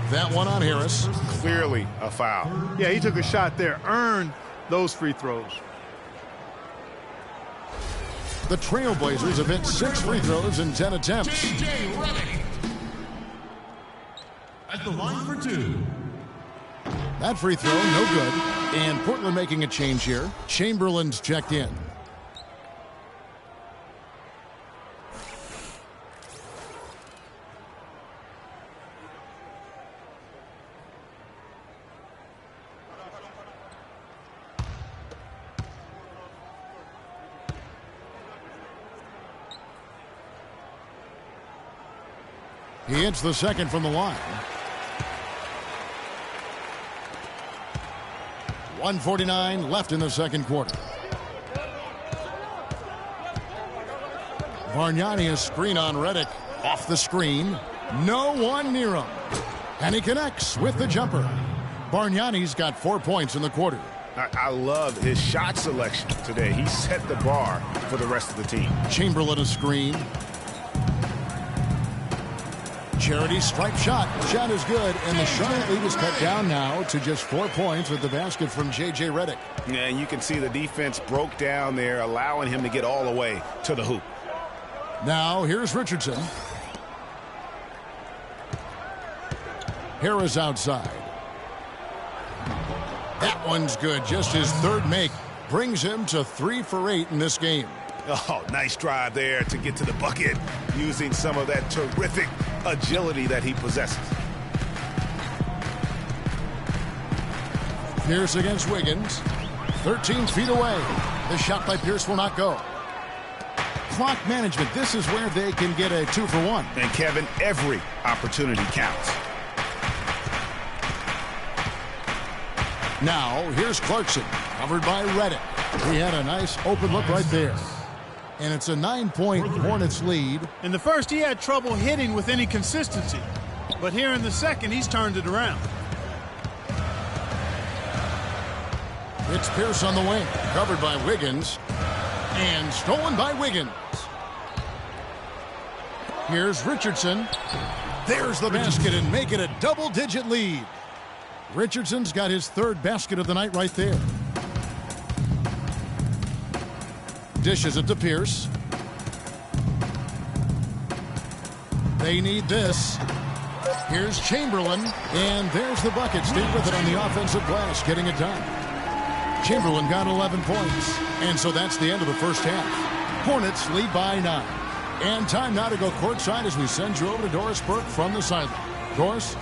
Speaker 6: That one on Harris.
Speaker 7: Clearly a foul.
Speaker 8: Yeah, he took a shot there, earned those free throws.
Speaker 6: The Trailblazers have hit 6 free throws in 10 attempts.
Speaker 5: J.J. Redick at the line for 2.
Speaker 6: That free throw, no good. And Portland making a change here. Chamberlain's checked in. He hits the second from the line. 1:49 left in the second quarter. Bargnani a screen on Redick. Off the screen. No one near him. And he connects with the jumper. Bargnani's got 4 points in the quarter.
Speaker 7: I love his shot selection today. He set the bar for the rest of the team.
Speaker 6: Chamberlain a screen. Charity stripe shot. Shot is good, and the Charlotte lead is cut down now to just 4 points with the basket from J.J. Redick.
Speaker 7: Yeah, and you can see the defense broke down there, allowing him to get all the way to the hoop.
Speaker 6: Now, here's Richardson. Harris outside. That one's good. Just his third make. Brings him to 3 for 8 in this game.
Speaker 7: Oh, nice drive there to get to the bucket, using some of that terrific agility that he possesses.
Speaker 6: Pierce against Wiggins. 13 feet away. The shot by Pierce will not go. Clock management. This is where they can get a 2 for 1.
Speaker 7: And Kevin, every opportunity counts.
Speaker 6: Now, here's Clarkson, covered by Redick. He had a nice open look right there. And it's a 9-point Hornets lead.
Speaker 8: In the first, he had trouble hitting with any consistency. But here in the second, he's turned it around.
Speaker 6: It's Pierce on the wing, covered by Wiggins. And stolen by Wiggins. Here's Richardson. There's the basket and make it a double-digit lead. Richardson's got his 3rd basket of the night right there. Dishes it to Pierce. They need this. Here's Chamberlain, and there's the bucket. Stay with it on the offensive glass, getting it done. Chamberlain got 11 points, and so that's the end of the first half. Hornets lead by 9. And time now to go courtside as we send you over to Doris Burke from the sideline. Doris?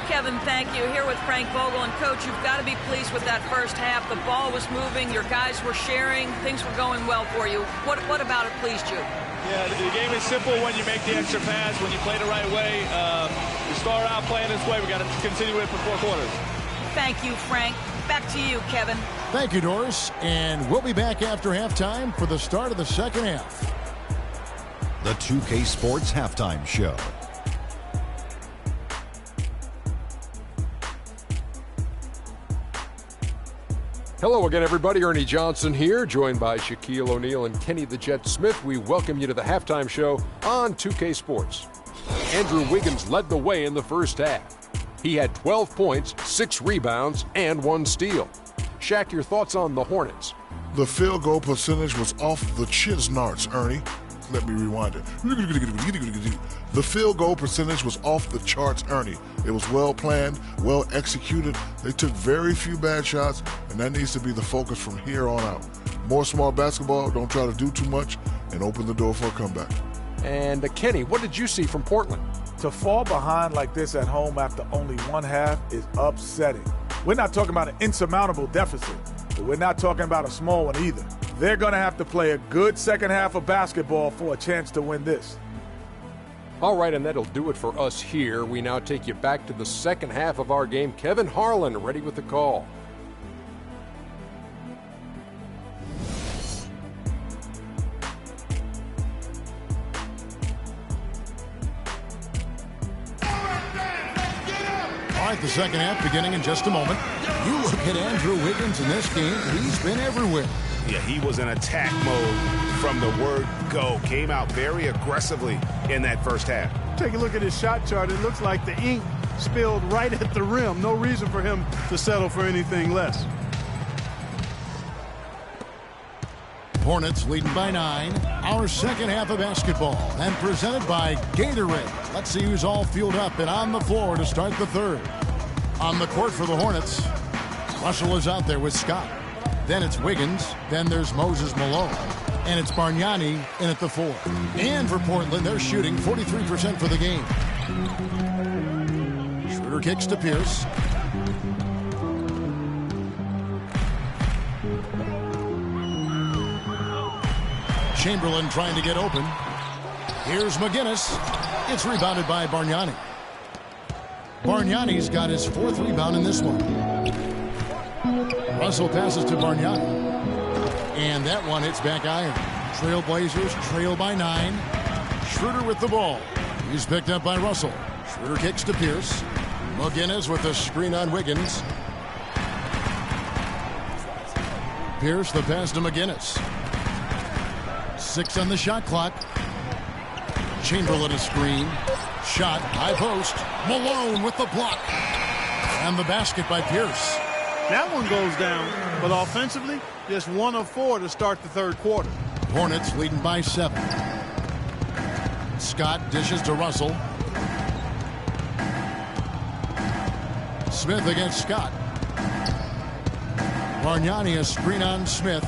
Speaker 9: Kevin, thank you. Here with Frank Vogel. And, Coach, you've got to be pleased with that first half. The ball was moving. Your guys were sharing. Things were going well for you. What about it pleased you?
Speaker 10: Yeah, the game is simple when you make the extra pass, when you play the right way. We start out playing this way. We got to continue it for 4 quarters.
Speaker 9: Thank you, Frank. Back to you, Kevin.
Speaker 6: Thank you, Doris. And we'll be back after halftime for the start of the second half.
Speaker 1: The 2K Sports Halftime Show.
Speaker 2: Hello again, everybody. Ernie Johnson here, joined by Shaquille O'Neal and Kenny the Jet Smith. We welcome you to the halftime show on 2K Sports. Andrew Wiggins led the way in the first half. He had 12 points, 6 rebounds, and 1 steal. Shaq, your thoughts on the Hornets?
Speaker 3: The field goal percentage was off the Chisnarts, Ernie. Let me rewind it. The field goal percentage was off the charts, Ernie. It was well planned, well executed. They took very few bad shots, and that needs to be the focus from here on out. More smart basketball, don't try to do too much, and open the door for a comeback.
Speaker 2: And Kenny, what did you see from Portland?
Speaker 4: To fall behind like this at home after only one half is upsetting. We're not talking about an insurmountable deficit, but we're not talking about a small one either. They're going to have to play a good second half of basketball for a chance to win this.
Speaker 2: All right, and that'll do it for us here. We now take you back to the second half of our game. Kevin Harlan ready with the call.
Speaker 6: All right, the second half beginning in just a moment. You look at Andrew Wiggins in this game, he's been everywhere.
Speaker 7: Yeah, he was in attack mode from the word go. Came out very aggressively in that first half.
Speaker 8: Take a look at his shot chart. It looks like the ink spilled right at the rim. No reason for him to settle for anything less.
Speaker 6: Hornets leading by 9. Our second half of basketball, and presented by Gatorade. Let's see who's all fueled up and on the floor to start the third. On the court for the Hornets, Russell is out there with Scott. Then it's Wiggins. Then there's Moses Malone. And it's Bargnani in at the 4. And for Portland, they're shooting 43% for the game. Schroeder kicks to Pierce. Chamberlain trying to get open. Here's McGinnis. It's rebounded by Bargnani. Bargnani's got his 4th rebound in this one. Russell passes to Bargnani. And that one hits back iron. Trailblazers trail by 9. Schroeder with the ball. He's picked up by Russell. Schroeder kicks to Pierce. McGinnis with the screen on Wiggins. Pierce the pass to McGinnis. 6 on the shot clock. Chamberlain a screen. Shot, high post. Malone with the block. And the basket by Pierce.
Speaker 8: That one goes down, but offensively, just 1 of 4 to start the third quarter.
Speaker 6: Hornets leading by 7. Scott dishes to Russell. Smith against Scott. Bargnani a screen on Smith.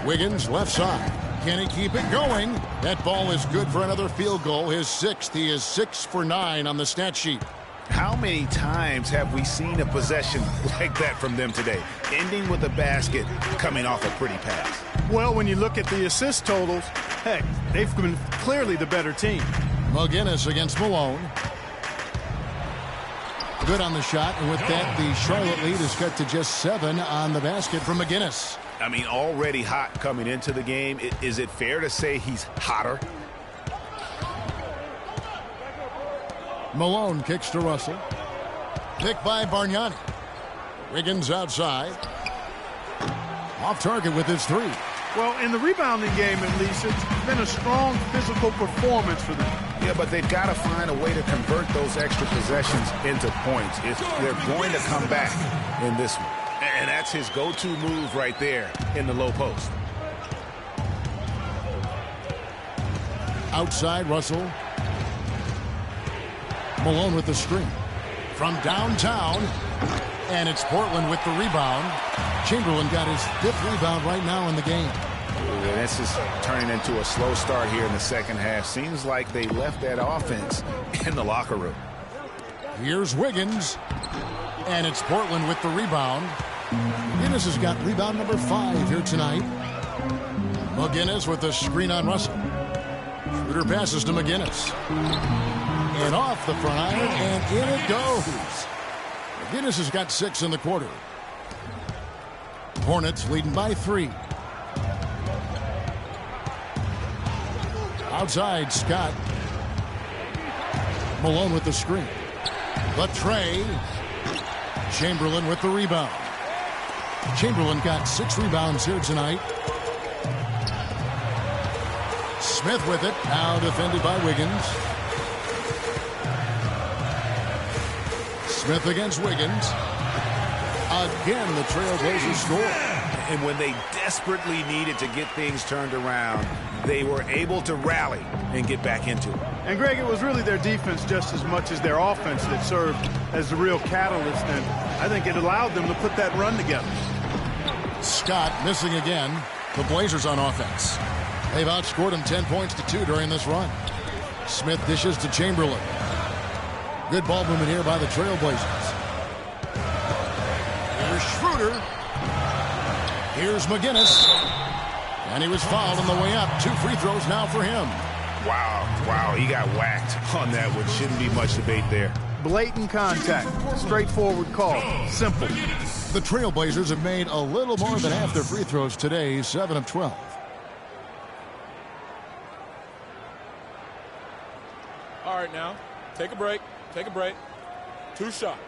Speaker 6: Wiggins left side. Can he keep it going? That ball is good for another field goal. His 6th. He is 6 for 9 on the stat sheet.
Speaker 7: How many times have we seen a possession like that from them today? Ending with a basket, coming off a pretty pass.
Speaker 8: Well, when you look at the assist totals, heck, they've been clearly the better team.
Speaker 6: McGinnis against Malone. Good on the shot, and with that, the Charlotte lead is cut to just 7 on the basket from McGinnis.
Speaker 7: I mean, already hot coming into the game. Is it fair to say he's hotter?
Speaker 6: Malone kicks to Russell. Picked by Bargnani. Wiggins outside. Off target with his 3.
Speaker 8: Well, in the rebounding game, at least, it's been a strong physical performance for them.
Speaker 7: Yeah, but they've got to find a way to convert those extra possessions into points if they're going to come back in this one. And that's his go-to move right there in the low post.
Speaker 6: Outside, Russell. Malone with the screen. From downtown, and it's Portland with the rebound. Chamberlain got his 5th rebound right now in the game.
Speaker 7: This is turning into a slow start here in the second half. Seems like they left that offense in the locker room.
Speaker 6: Here's Wiggins, and it's Portland with the rebound. McGinnis has got rebound number 5 here tonight. McGinnis with the screen on Russell. Schroeder passes to McGinnis. And off the front iron, and in it goes. McGinnis has got 6 in the quarter. Hornets leading by 3. Outside, Scott. Malone with the screen. The tray. Chamberlain with the rebound. Chamberlain got 6 rebounds here tonight. Smith with it. Now defended by Wiggins. Smith against Wiggins. Again, the Trailblazers score.
Speaker 7: And when they desperately needed to get things turned around, they were able to rally and get back into it.
Speaker 8: And, Greg, it was really their defense just as much as their offense that served as the real catalyst, and I think it allowed them to put that run together.
Speaker 6: Scott missing again. The Blazers on offense. They've outscored him 10 points to 2 during this run. Smith dishes to Chamberlain. Good ball movement here by the Trailblazers. Here's Schroeder. Here's McGinnis. And he was fouled on the way up. 2 free throws now for him.
Speaker 7: Wow, he got whacked on that one. Shouldn't be much debate there.
Speaker 8: Blatant contact. Straightforward call. Simple.
Speaker 6: The Trailblazers have made a little more than half their free throws today, 7 of 12.
Speaker 11: All right, now, take a break. Take a break. 2 shots.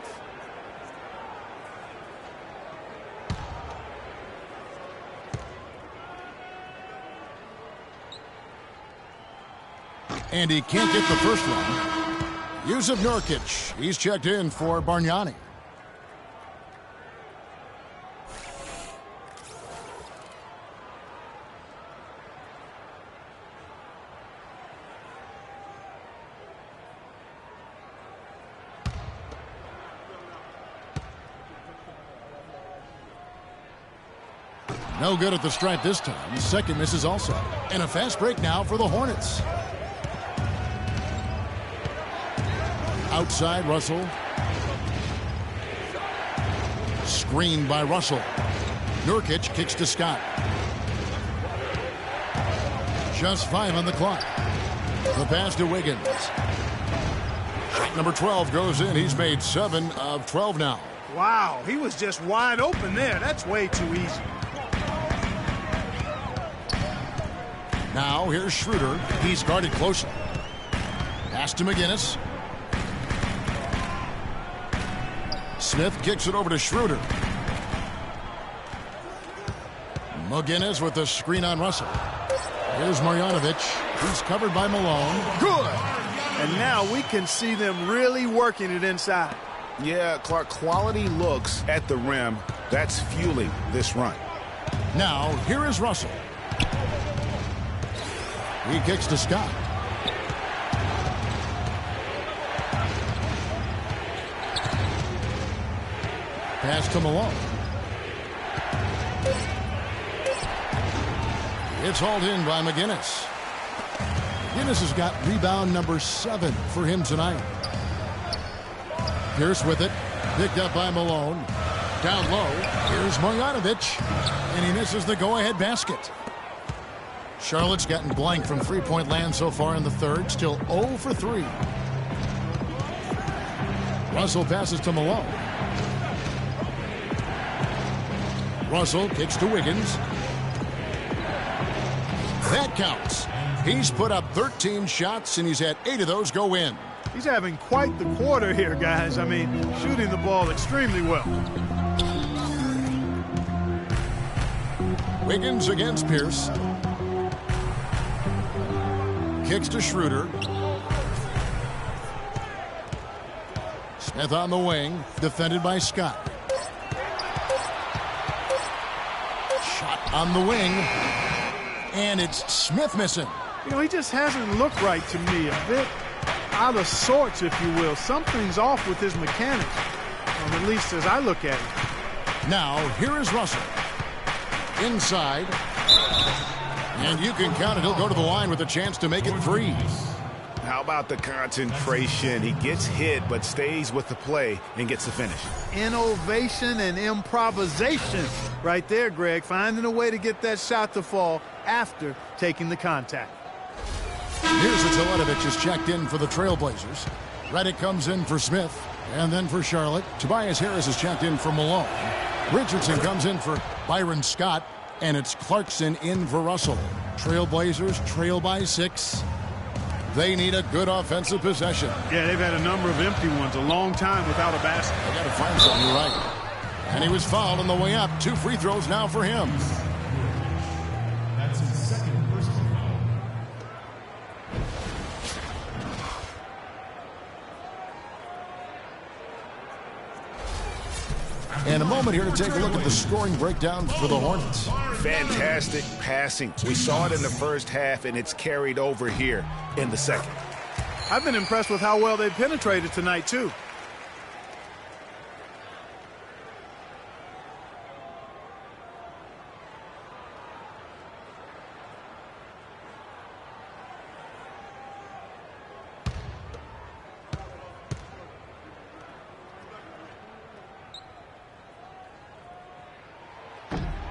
Speaker 6: And he can't get the first one. Jusuf Nurkic. He's checked in for Bargnani. No good at the stripe this time. Second misses also. And a fast break now for the Hornets. Outside, Russell. Screened by Russell. Nurkic kicks to Scott. Just 5 on the clock. The pass to Wiggins. Shot number 12 goes in. He's made 7 of 12 now.
Speaker 8: Wow, he was just wide open there. That's way too easy.
Speaker 6: Now here's Schroeder. He's guarded closely. Pass to McGinnis. Smith kicks it over to Schroeder. McGinnis with the screen on Russell. Here's Marjanovic. He's covered by Malone.
Speaker 8: Good. And now we can see them really working it inside.
Speaker 7: Yeah, Clark, quality looks at the rim. That's fueling this run.
Speaker 6: Now, here is Russell. He kicks to Scott. Pass to Malone. It's hauled in by McGinnis. McGinnis has got rebound number 7 for him tonight. Pierce with it. Picked up by Malone. Down low. Here's Marjanovic. And he misses the go-ahead basket. Charlotte's gotten blank from three-point land so far in the third. Still 0 for 3. Russell passes to Malone. Russell kicks to Wiggins. That counts. He's put up 13 shots, and he's had 8 of those go in.
Speaker 8: He's having quite the quarter here, guys. I mean, shooting the ball extremely well.
Speaker 6: Wiggins against Pierce. Kicks to Schroeder. Smith on the wing, defended by Scott. Shot on the wing, and it's Smith missing.
Speaker 8: You know, he just hasn't looked right to me. A bit out of sorts, if you will. Something's off with his mechanics, at least as I look at it.
Speaker 6: Now, here is Russell. Inside. And you can count it. He'll go to the line with a chance to make it 3.
Speaker 7: How about the concentration? He gets hit but stays with the play and gets the finish.
Speaker 8: Innovation and improvisation right there, Greg. Finding a way to get that shot to fall after taking the contact.
Speaker 6: Here's a Teletovic is checked in for the Trailblazers. Redick comes in for Smith. And then for Charlotte, Tobias Harris is checked in for Malone. Richardson comes in for Byron Scott. And it's Clarkson in for Russell. Trailblazers trail by 6. They need a good offensive possession.
Speaker 8: Yeah, they've had a number of empty ones, a long time without a basket.
Speaker 6: They got to find something. You're right. And he was fouled on the way up. 2 free throws now for him.
Speaker 5: That's his second personal foul.
Speaker 6: And a moment here to take a look at the scoring breakdown for the Hornets.
Speaker 7: Fantastic passing. We saw it in the first half, and it's carried over here in the second.
Speaker 8: I've been impressed with how well they've penetrated tonight, too.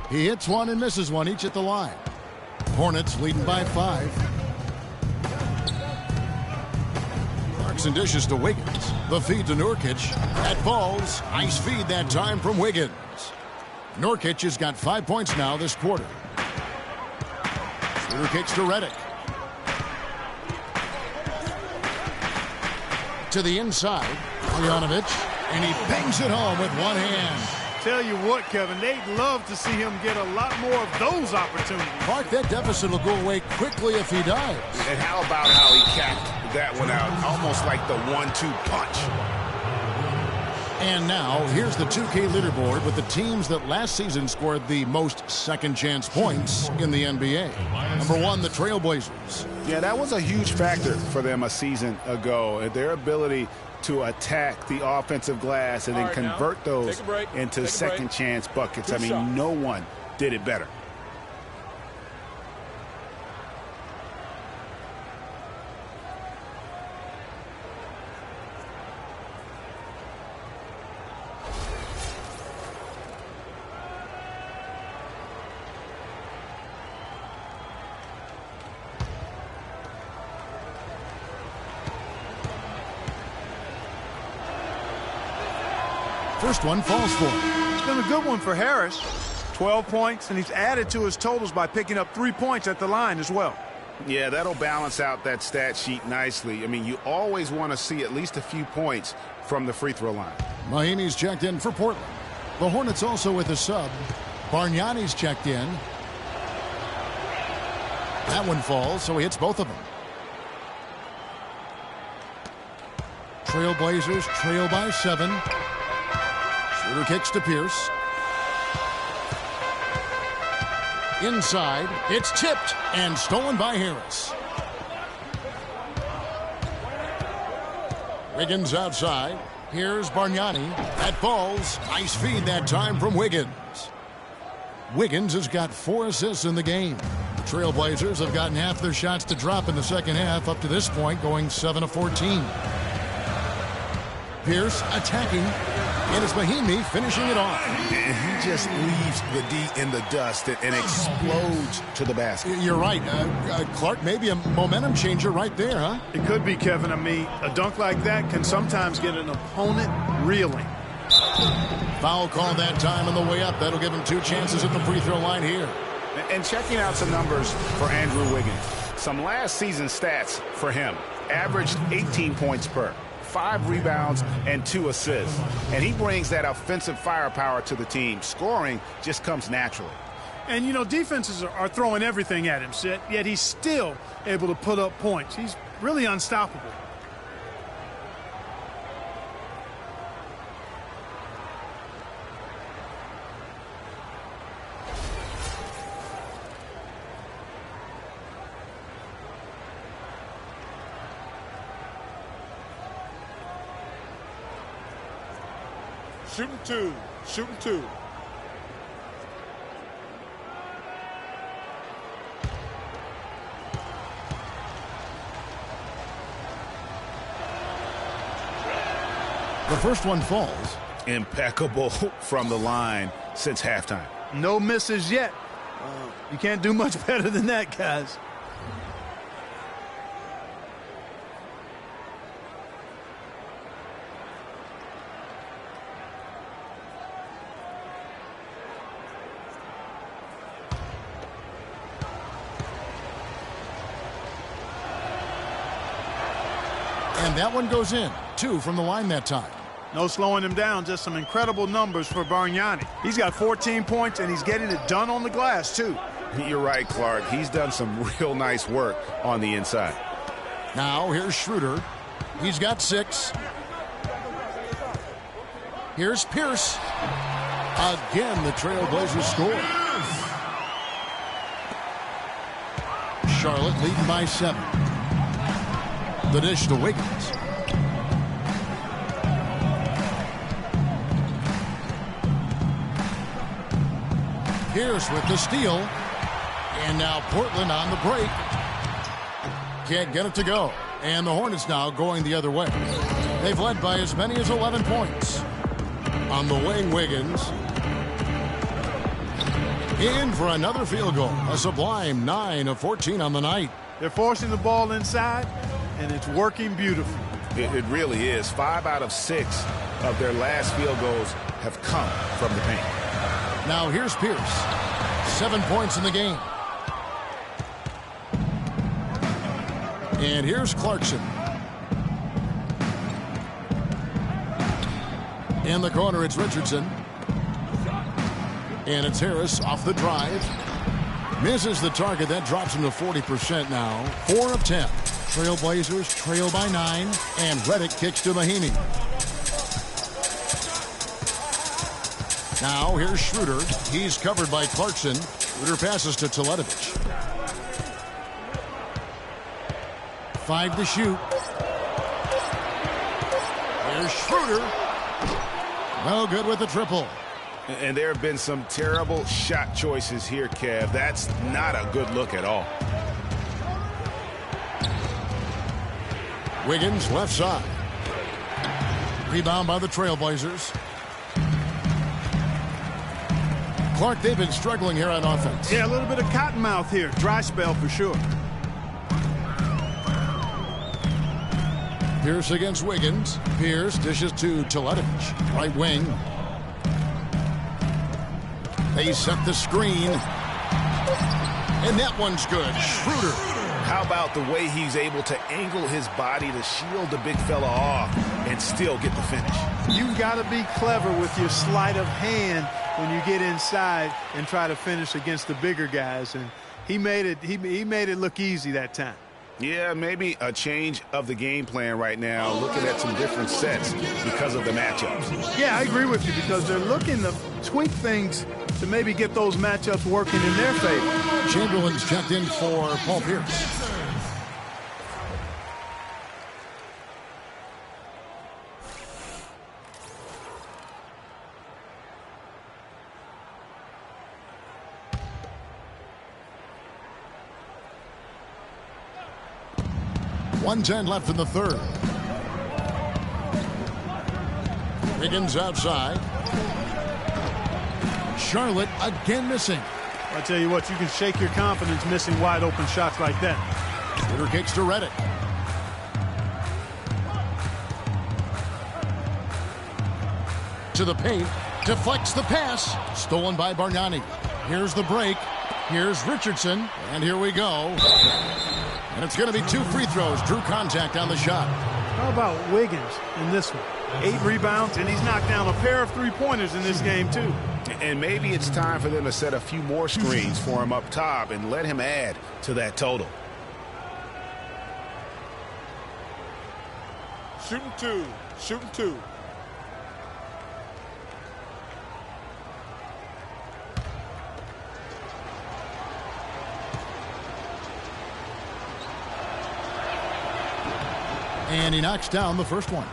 Speaker 6: He hits one and misses one, each at the line. Hornets leading by 5. Clarkson dishes to Wiggins. The feed to Nurkic. That falls. Nice feed that time from Wiggins. Nurkic has got 5 points now this quarter. Shooter kicks to Redick. To the inside. Bogdanovic. And he bangs it home with one hand.
Speaker 8: Tell you what, Kevin, they'd love to see him get a lot more of those opportunities.
Speaker 6: Clark, that deficit will go away quickly if he does.
Speaker 7: And how about how he capped that one out? Almost like the 1-2 punch.
Speaker 6: And now, here's the 2K leaderboard with the teams that last season scored the most second-chance points in the NBA. Number 1, the Trailblazers.
Speaker 7: Yeah, that was a huge factor for them a season ago. Their ability to attack the offensive glass and then convert those into second-chance buckets. I mean, no one did it better.
Speaker 6: First one falls for him.
Speaker 8: It's been a good one for Harris. 12 points, and he's added to his totals by picking up 3 points at the line as well.
Speaker 7: Yeah, that'll balance out that stat sheet nicely. I mean, you always want to see at least a few points from the free throw line.
Speaker 6: Mahinmi's checked in for Portland. The Hornets also with a sub. Bargnani's checked in. That one falls, so he hits both of them. Trailblazers trail by 7. Shooter kicks to Pierce. Inside, it's tipped and stolen by Harris. Wiggins outside. Here's Bargnani. That falls. Nice feed that time from Wiggins. Wiggins has got 4 assists in the game. The Trailblazers have gotten half their shots to drop in the second half up to this point, going 7 of 14. Pierce attacking, and it's Mahinmi finishing it off.
Speaker 7: And he just leaves the D in the dust and explodes to the basket.
Speaker 6: You're right. Clark, maybe a momentum changer right there, huh?
Speaker 8: It could be, Kevin. I mean, a dunk like that can sometimes get an opponent reeling.
Speaker 6: Foul call that time on the way up. That'll give him 2 chances at the free throw line here.
Speaker 7: And checking out some numbers for Andrew Wiggins. Some last season stats for him. Averaged 18 points per. 5 rebounds and 2 assists. And he brings that offensive firepower to the team. Scoring just comes naturally.
Speaker 8: And, you know, defenses are throwing everything at him, yet he's still able to put up points. He's really unstoppable.
Speaker 11: Shooting two. Shooting two.
Speaker 6: The first one falls.
Speaker 7: Impeccable from the line since halftime.
Speaker 8: No misses yet. You can't do much better than that, guys.
Speaker 6: And that one goes in. 2 from the line that time.
Speaker 8: No slowing him down, just some incredible numbers for Bargnani. He's got 14 points, and he's getting it done on the glass, too.
Speaker 7: You're right, Clark. He's done some real nice work on the inside.
Speaker 6: Now here's Schroeder. He's got 6. Here's Pierce. Again, the Trailblazers score. Charlotte leading by 7. The dish to Wiggins. Pierce with the steal. And now Portland on the break. Can't get it to go. And the Hornets now going the other way. They've led by as many as 11 points. On the wing, Wiggins. In for another field goal. A sublime 9 of 14 on the night.
Speaker 8: They're forcing the ball inside, and it's working beautifully.
Speaker 7: It really is. 5 out of 6 of their last field goals have come from the paint.
Speaker 6: Now here's Pierce. 7 points in the game. And here's Clarkson. In the corner, it's Richardson. And it's Harris off the drive. Misses the target. That drops him to 40% now. 4 of 10. Trailblazers trail by 9. And Redick kicks to Mahinmi. Now here's Schroeder. He's covered by Clarkson. Schroeder passes to Teletovic. 5 to shoot. Here's Schroeder. No good with the triple.
Speaker 7: And there have been some terrible shot choices here, Kev. That's not a good look at all.
Speaker 6: Wiggins left side. Rebound by the Trailblazers. Clark, they've been struggling here on offense.
Speaker 8: Yeah, a little bit of cottonmouth here. Dry spell for sure.
Speaker 6: Pierce against Wiggins. Pierce dishes to Teletovic. Right wing. They set the screen. And that one's good. Schroeder.
Speaker 7: How about the way he's able to angle his body to shield the big fella off and still get the finish?
Speaker 8: You've got to be clever with your sleight of hand when you get inside and try to finish against the bigger guys. And he made it look easy that time.
Speaker 7: Yeah, maybe a change of the game plan right now, looking at some different sets because of the matchups.
Speaker 8: Yeah, I agree with you because they're looking to tweak things to maybe get those matchups working in their favor.
Speaker 6: Chamberlain's checked in for Paul Pierce. .110 left in the third. Wiggins outside. Charlotte again missing.
Speaker 8: I tell you what, you can shake your confidence missing wide open shots like that.
Speaker 6: Shooter kicks to Redick. To the paint. Deflects the pass. Stolen by Bargnani. Here's the break. Here's Richardson. And here we go. And it's going to be 2 free throws. Drew contact on the shot.
Speaker 8: How about Wiggins in this one? 8 rebounds, and he's knocked down a pair of three-pointers in this game, too.
Speaker 7: And maybe it's time for them to set a few more screens for him up top and let him add to that total.
Speaker 11: Shooting two. Shooting two.
Speaker 6: And he knocks down the first one.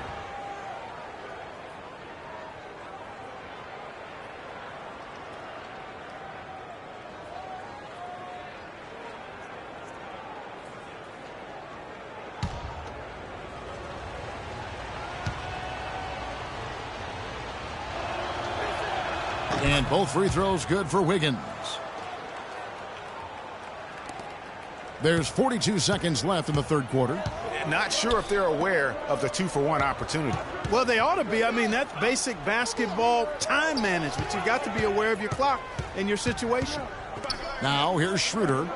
Speaker 6: And both free throws good for Wiggins. There's 42 seconds left in the third quarter.
Speaker 7: Not sure if they're aware of the 2-for-1 opportunity.
Speaker 8: Well, they ought to be. I mean, that's basic basketball time management. You've got to be aware of your clock and your situation.
Speaker 6: Now here's Schroeder.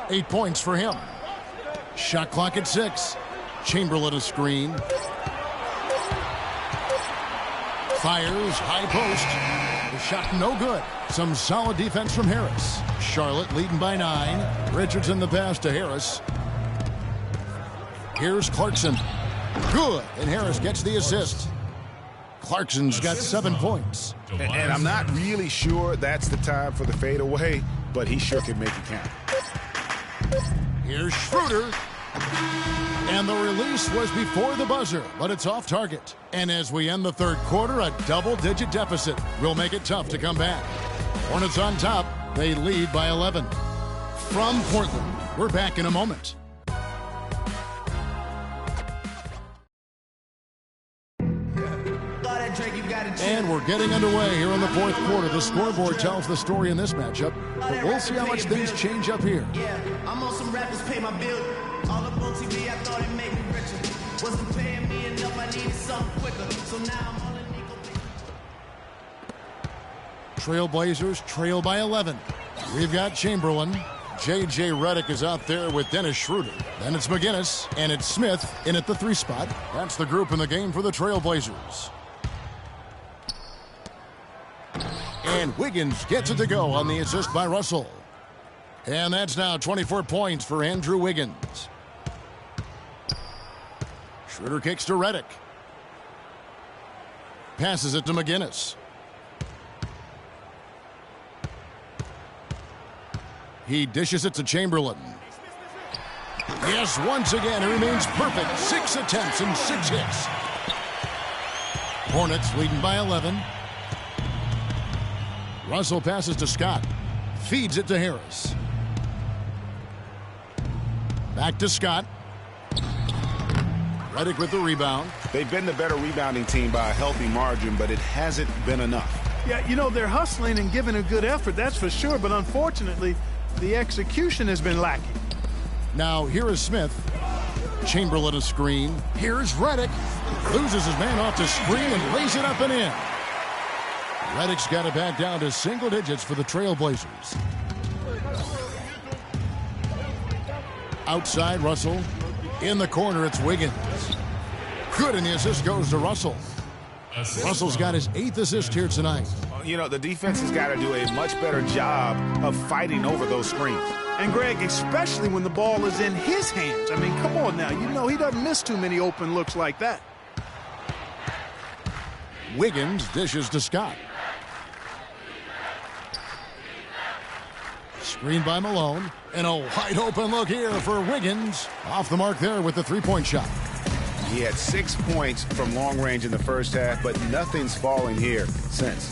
Speaker 6: 8 points for him. Shot clock at 6. Chamberlain a screen. Fires, high post. The shot no good. Some solid defense from Harris. Charlotte leading by 9. Richardson the pass to Harris. Here's Clarkson. Good. And Harris gets the assist. Clarkson's got 7 points.
Speaker 7: And I'm not really sure that's the time for the fadeaway, but he sure can make it count.
Speaker 6: Here's Schroeder. And the release was before the buzzer, but it's off target. And as we end the third quarter, a double-digit deficit will make it tough to come back. Hornets on top. They lead by 11. From Portland, we're back in a moment. And we're getting underway here in the fourth quarter. The scoreboard tells the story in this matchup, but we'll see how much things change up here.
Speaker 12: Yeah, I'm on some rappers pay my bill. All up on TV, I thought it made me richer. Wasn't paying me enough, I needed something quicker. So now I'm all in Nico.
Speaker 6: Trailblazers trail by 11. We've got Chamberlain. J.J. Redick is out there with Dennis Schroeder. Then it's McGinnis, and it's Smith in at the 3 spot. That's the group in the game for the Trailblazers. And Wiggins gets it to go on the assist by Russell. And that's now 24 points for Andrew Wiggins. Schroeder kicks to Redick. Passes it to McGinnis. He dishes it to Chamberlain. Yes, once again, he remains perfect. 6 attempts and 6 hits. Hornets leading by 11. Russell passes to Scott. Feeds it to Harris. Back to Scott. Redick with the rebound.
Speaker 7: They've been the better rebounding team by a healthy margin, but it hasn't been enough.
Speaker 8: Yeah, you know, they're hustling and giving a good effort, that's for sure, but unfortunately, the execution has been lacking.
Speaker 6: Now, here is Smith. Chamberlain a screen. Here's Redick. Loses his man off the screen and lays it up and in. Redick's got it back down to single digits for the Trailblazers. Outside, Russell. In the corner, it's Wiggins. Good, and the assist goes to Russell. Russell's got his 8th assist here tonight.
Speaker 7: You know, the defense has got to do a much better job of fighting over those screens.
Speaker 8: And, Greg, especially when the ball is in his hands. I mean, come on now. You know he doesn't miss too many open looks like that.
Speaker 6: Wiggins dishes to Scott. Screened by Malone. And a wide open look here for Wiggins. Off the mark there with the 3-point shot.
Speaker 7: He had 6 points from long range in the first half, but nothing's falling here since.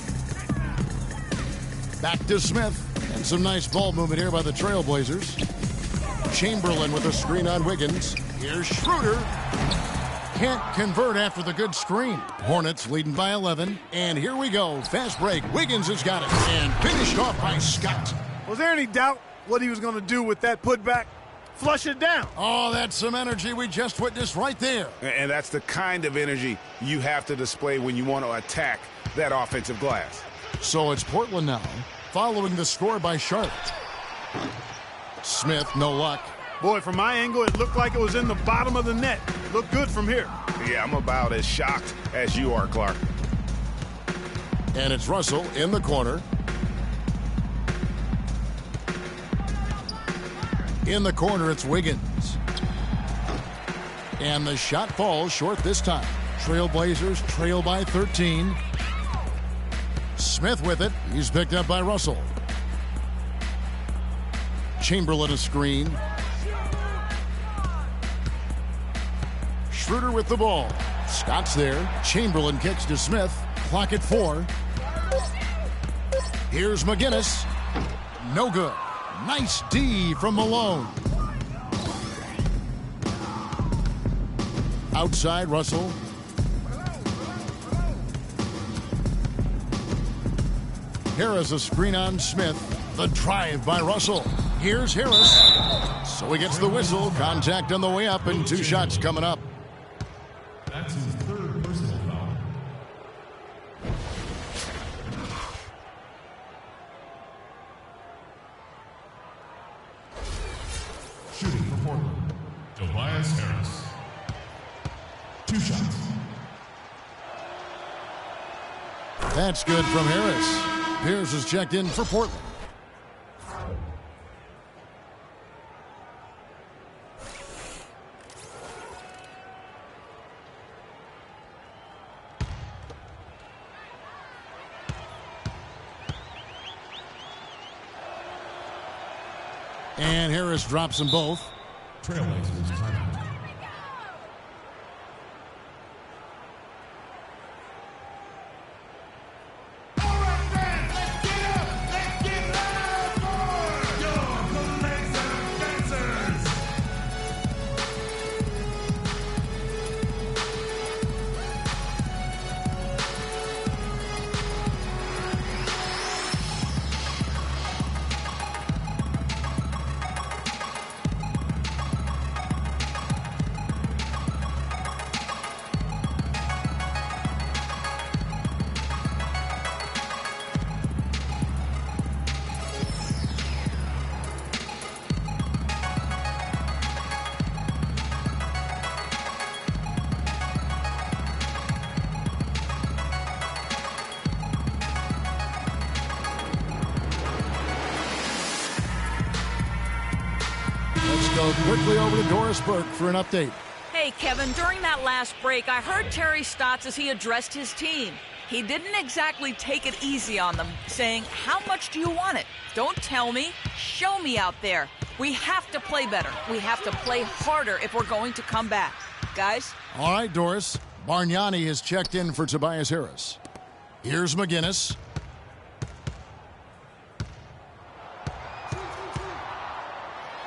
Speaker 6: Back to Smith. And some nice ball movement here by the Trailblazers. Chamberlain with a screen on Wiggins. Here's Schroeder. Can't convert after the good screen. Hornets leading by 11. And here we go. Fast break. Wiggins has got it. And finished off by Scott.
Speaker 8: Was there any doubt what he was going to do with that putback? Flush it down.
Speaker 6: Oh, that's some energy we just witnessed right there.
Speaker 7: And that's the kind of energy you have to display when you want to attack that offensive glass.
Speaker 6: So it's Portland now, following the score by Charlotte. Smith, no luck.
Speaker 8: Boy, from my angle, it looked like it was in the bottom of the net. Looked good from here.
Speaker 7: Yeah, I'm about as shocked as you are, Clark.
Speaker 6: And it's Russell in the corner. In the corner, it's Wiggins. And the shot falls short this time. Trailblazers trail by 13. Smith with it. He's picked up by Russell. Chamberlain a screen. Schroeder with the ball. Scott's there. Chamberlain kicks to Smith. Clock at 4. Here's McGinnis. No good. Nice D from Malone. Outside, Russell. Harris a screen on Smith. The drive by Russell. Here's Harris. So he gets the whistle. Contact on the way up and 2 shots coming up.
Speaker 5: That's his 3rd personal foul. Shooting for Portland, Tobias Harris. 2 shots.
Speaker 6: That's good from Harris. Pierce is checked in for Portland. And Harris drops them both.
Speaker 5: Trailblazers timeout.
Speaker 6: Go quickly over to Doris Burke for an update.
Speaker 9: Hey, Kevin, during that last break, I heard Terry Stotts as he addressed his team. He didn't exactly take it easy on them, saying, how much do you want it? Don't tell me. Show me out there. We have to play better. We have to play harder if we're going to come back. Guys?
Speaker 6: All right, Doris. Bargnani has checked in for Tobias Harris. Here's McGinnis.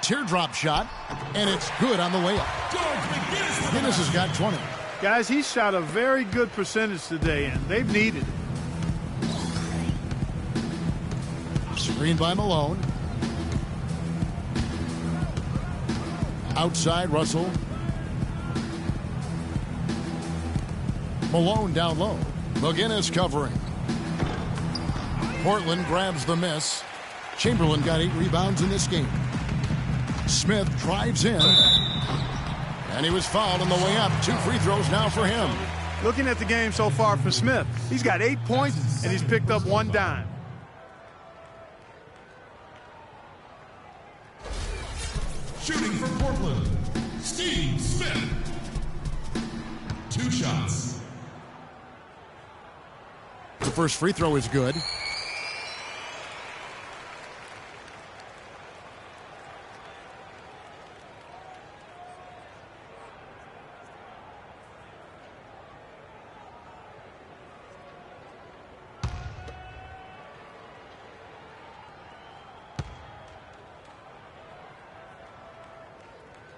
Speaker 6: Teardrop shot, and it's good on the way up. McGinnis has got 20.
Speaker 8: Guys, he shot a very good percentage today, and they've needed it.
Speaker 6: Screen by Malone. Outside, Russell. Malone down low. McGinnis covering. Portland grabs the miss. Chamberlain got 8 rebounds in this game. Smith drives in. And he was fouled on the way up. 2 free throws now for him.
Speaker 8: Looking at the game so far for Smith, he's got 8 points, and he's picked up 1 dime.
Speaker 5: Shooting for Portland, Steve Smith. 2 shots.
Speaker 6: The first free throw is good.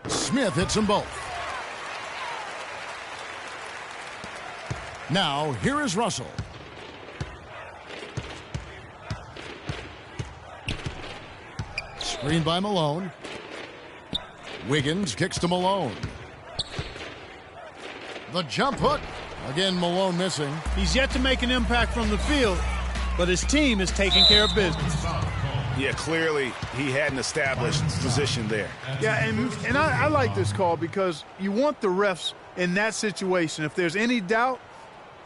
Speaker 6: Smith hits them both. Now, here is Russell. Screen by Malone. Wiggins kicks to Malone. The jump hook. Again, Malone missing.
Speaker 8: He's yet to make an impact from the field, but his team is taking care of business.
Speaker 7: Yeah, clearly he had an established position there.
Speaker 8: Yeah, and I like this call because you want the refs in that situation. If there's any doubt,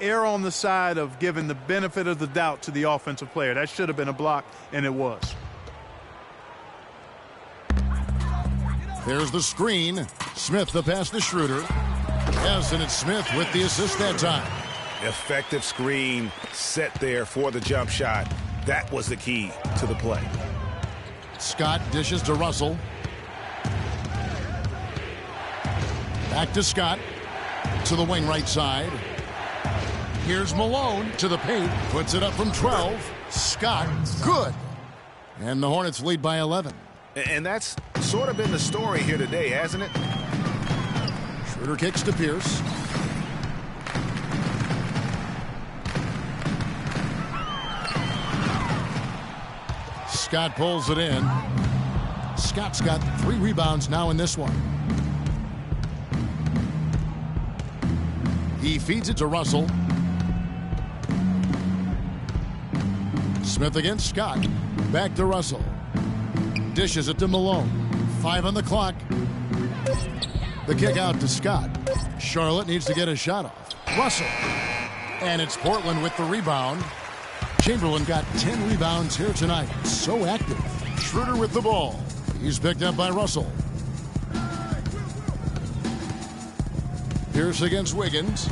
Speaker 8: err on the side of giving the benefit of the doubt to the offensive player. That should have been a block, and it was.
Speaker 6: There's the screen. Smith the pass to Schroeder. Yes, and it's Smith with the assist that time.
Speaker 7: Effective screen set there for the jump shot. That was the key to the play.
Speaker 6: Scott dishes to Russell. Back to Scott. To the wing right side. Here's Malone to the paint. Puts it up from 12. Scott, good. And the Hornets lead by 11.
Speaker 7: And that's sort of been the story here today, hasn't it?
Speaker 6: Schroeder kicks to Pierce. Scott pulls it in. Scott's got 3 rebounds now in this one. He feeds it to Russell. Smith against Scott. Back to Russell. Dishes it to Malone. 5 on the clock. The kick out to Scott. Charlotte needs to get a shot off. Russell. And it's Portland with the rebound. Chamberlain got 10 rebounds here tonight. So active. Schroeder with the ball. He's picked up by Russell. Pierce against Wiggins.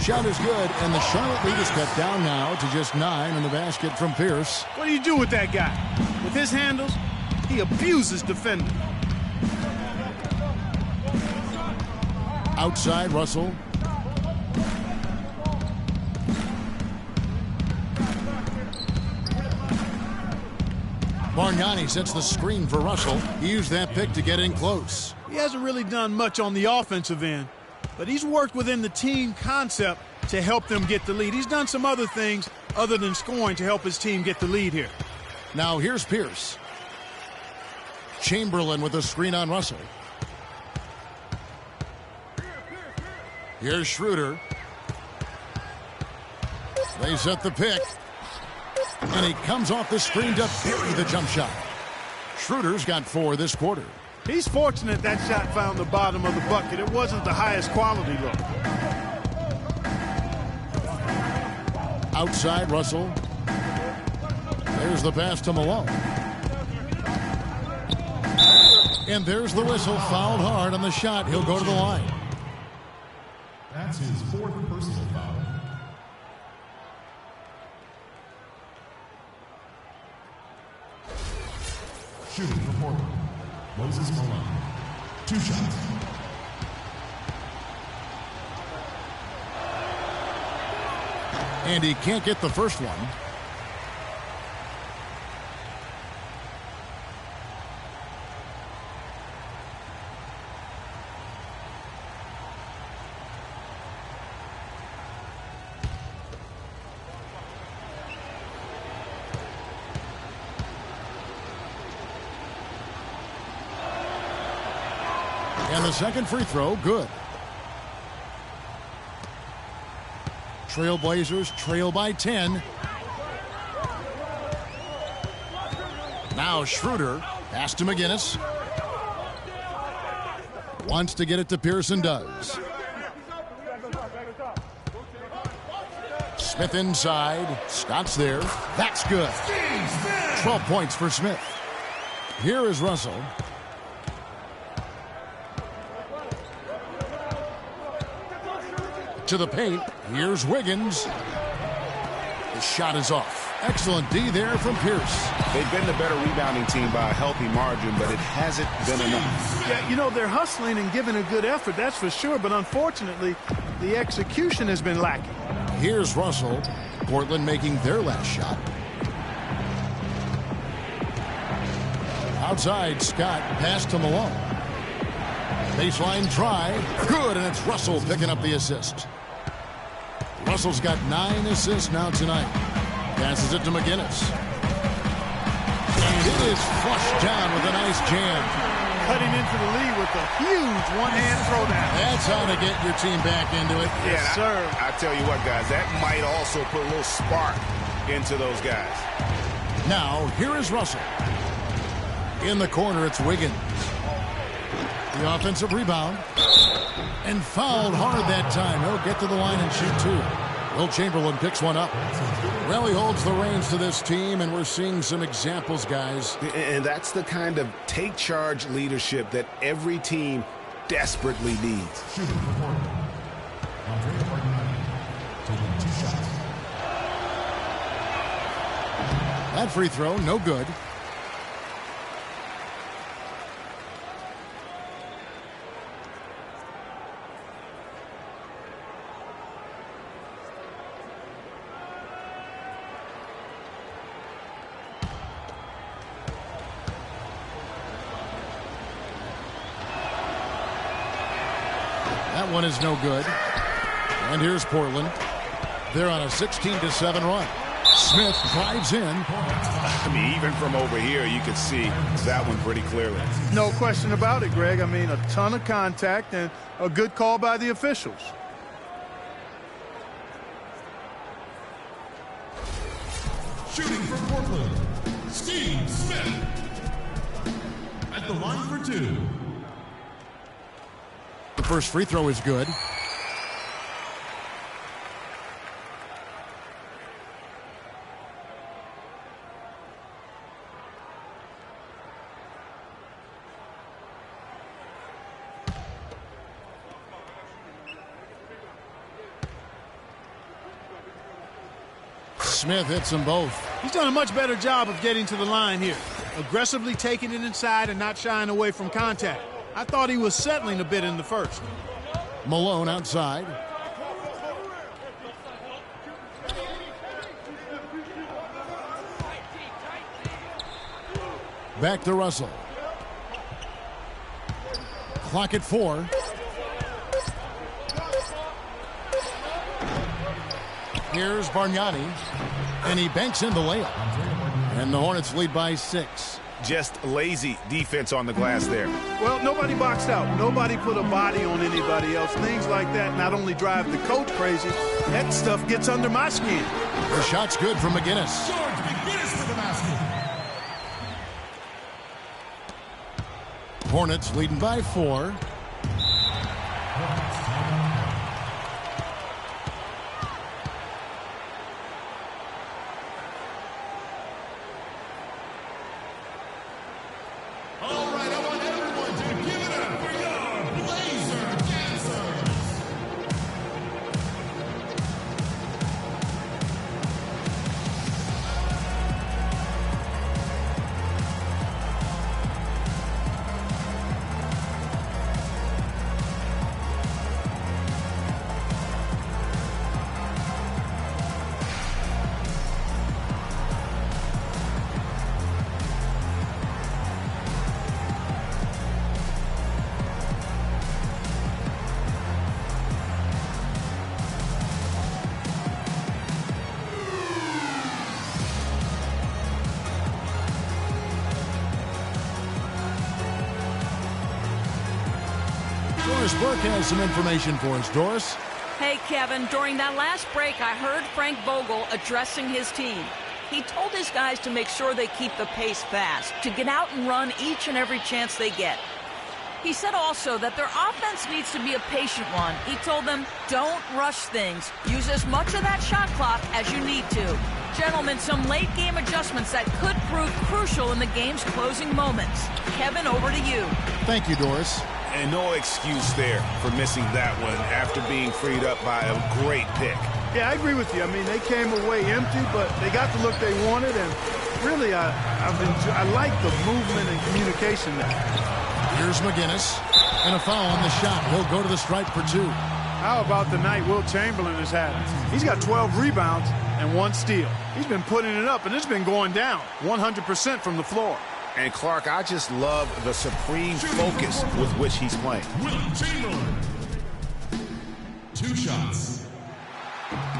Speaker 6: Shot is good, and the Charlotte lead is cut down now to just 9 in the basket from Pierce.
Speaker 8: What do you do with that guy? With his handles, he abuses defenders.
Speaker 6: Outside, Russell. Bargnani sets the screen for Russell. He used that pick to get in close.
Speaker 8: He hasn't really done much on the offensive end, but he's worked within the team concept to help them get the lead. He's done some other things other than scoring to help his team get the lead here.
Speaker 6: Now here's Pierce. Chamberlain with a screen on Russell. Here's Schroeder. They set the pick. And he comes off the screen to bury the jump shot. Schroeder's got 4 this quarter.
Speaker 8: He's fortunate that shot found the bottom of the bucket. It wasn't the highest quality look.
Speaker 6: Outside, Russell. There's the pass to Malone. And there's the whistle. Fouled hard on the shot. He'll go to the line.
Speaker 5: That's his 4th personal foul. Shooting for Portland, Moses Malone. 2 shots.
Speaker 6: And he can't get the first one. And the second free throw, good. Trailblazers trail by 10. Now Schroeder, pass to McGinnis. Wants to get it to Pearson, does. Smith inside. Scott's there. That's good. 12 points for Smith. Here is Russell. To the paint. Here's Wiggins. The shot is off. Excellent D there from Pierce.
Speaker 7: They've been the better rebounding team by a healthy margin, but it hasn't been enough.
Speaker 8: Yeah, you know, they're hustling and giving a good effort, that's for sure, but unfortunately, the execution has been lacking.
Speaker 6: Here's Russell. Portland making their last shot. Outside, Scott. Pass to Malone. Baseline try. Good, and it's Russell picking up the assist. Russell's got 9 assists now tonight. Passes it to McGinnis. And it is flushed down with a nice jam.
Speaker 8: Cutting into the lead with a huge one-hand throwdown.
Speaker 6: That's how to get your team back into it.
Speaker 8: Yes, sir.
Speaker 7: I tell you what, guys, that might also put a little spark into those guys.
Speaker 6: Now, here is Russell. In the corner, it's Wiggins. The offensive rebound. And fouled hard that time. He'll get to the line and shoot 2. Will Chamberlain picks one up. Well, he holds the reins to this team, and we're seeing some examples, guys.
Speaker 7: And that's the kind of take-charge leadership that every team desperately needs.
Speaker 5: Shooting for Portland, Andrea Bargnani, taking 2 shots.
Speaker 6: That free throw, no good. That one is no good. And here's Portland. They're on a 16-7 run. Smith drives in.
Speaker 7: I mean, even from over here, you could see that one pretty clearly.
Speaker 8: No question about it, Greg. I mean, a ton of contact and a good call by the officials.
Speaker 5: Shooting for Portland, Steve Smith. At the line for two.
Speaker 6: The first free throw is good. Smith hits them both.
Speaker 8: He's done a much better job of getting to the line here. Aggressively taking it inside and not shying away from contact. I thought he was settling a bit in the first.
Speaker 6: Malone outside. Back to Russell. Clock at 4. Here's Bargnani, and he banks in the layup. And the Hornets lead by 6.
Speaker 7: Just lazy defense on the glass there.
Speaker 8: Well, nobody boxed out. Nobody put a body on anybody else. Things like that not only drive the coach crazy, that stuff gets under my skin.
Speaker 6: The shot's good from McGinnis.
Speaker 5: George McGinnis for the basket.
Speaker 6: Hornets leading by 4. Doris Burke has some information for us. Doris?
Speaker 9: Hey, Kevin, during that last break, I heard Frank Vogel addressing his team. He told his guys to make sure they keep the pace fast, to get out and run each and every chance they get. He said also that their offense needs to be a patient one. He told them, don't rush things. Use as much of that shot clock as you need to. Gentlemen, some late-game adjustments that could prove crucial in the game's closing moments. Kevin, over to you.
Speaker 6: Thank you, Doris.
Speaker 7: And no excuse there for missing that one after being freed up by a great pick.
Speaker 8: Yeah, I agree with you. I mean, they came away empty, but they got the look they wanted, and really, I like the movement and communication there.
Speaker 6: Here's McGinnis, and a foul on the shot. He'll go to the stripe for 2.
Speaker 8: How about the night Will Chamberlain has had? He's got 12 rebounds and 1 steal. He's been putting it up, and it's been going down 100% from the floor.
Speaker 7: And Clark, I just love the supreme focus with which he's playing.
Speaker 5: Will Chamberlain. 2 shots.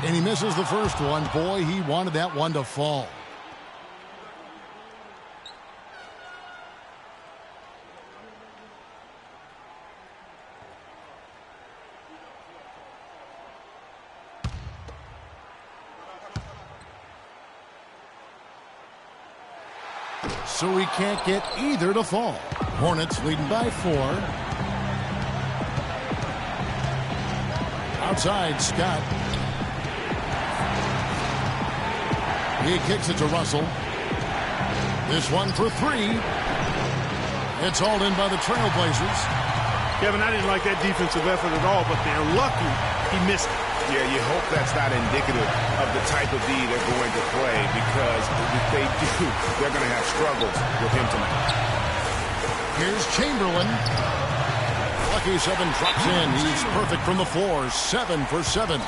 Speaker 6: And he misses the first one. Boy, he wanted that one to fall. So he can't get either to fall. Hornets leading by 4. Outside, Scott. He kicks it to Russell. This one for 3. It's hauled in by the Trailblazers.
Speaker 8: Kevin, I didn't like that defensive effort at all, but they're lucky he missed it.
Speaker 7: Yeah, you hope that's not indicative of the type of D they're going to play, because if they do, they're going to have struggles with him tonight.
Speaker 6: Here's Chamberlain. Lucky 7 drops in. He's perfect from the floor. 7 for 7.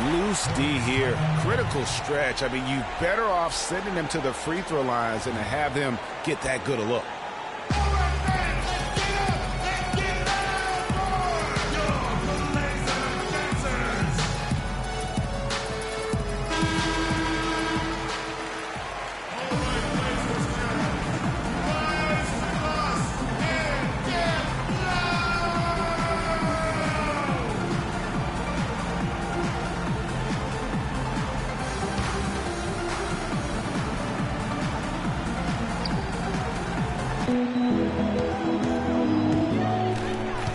Speaker 7: Loose D here. Critical stretch. I mean, you better off sending them to the free throw lines than to have them get that good a look.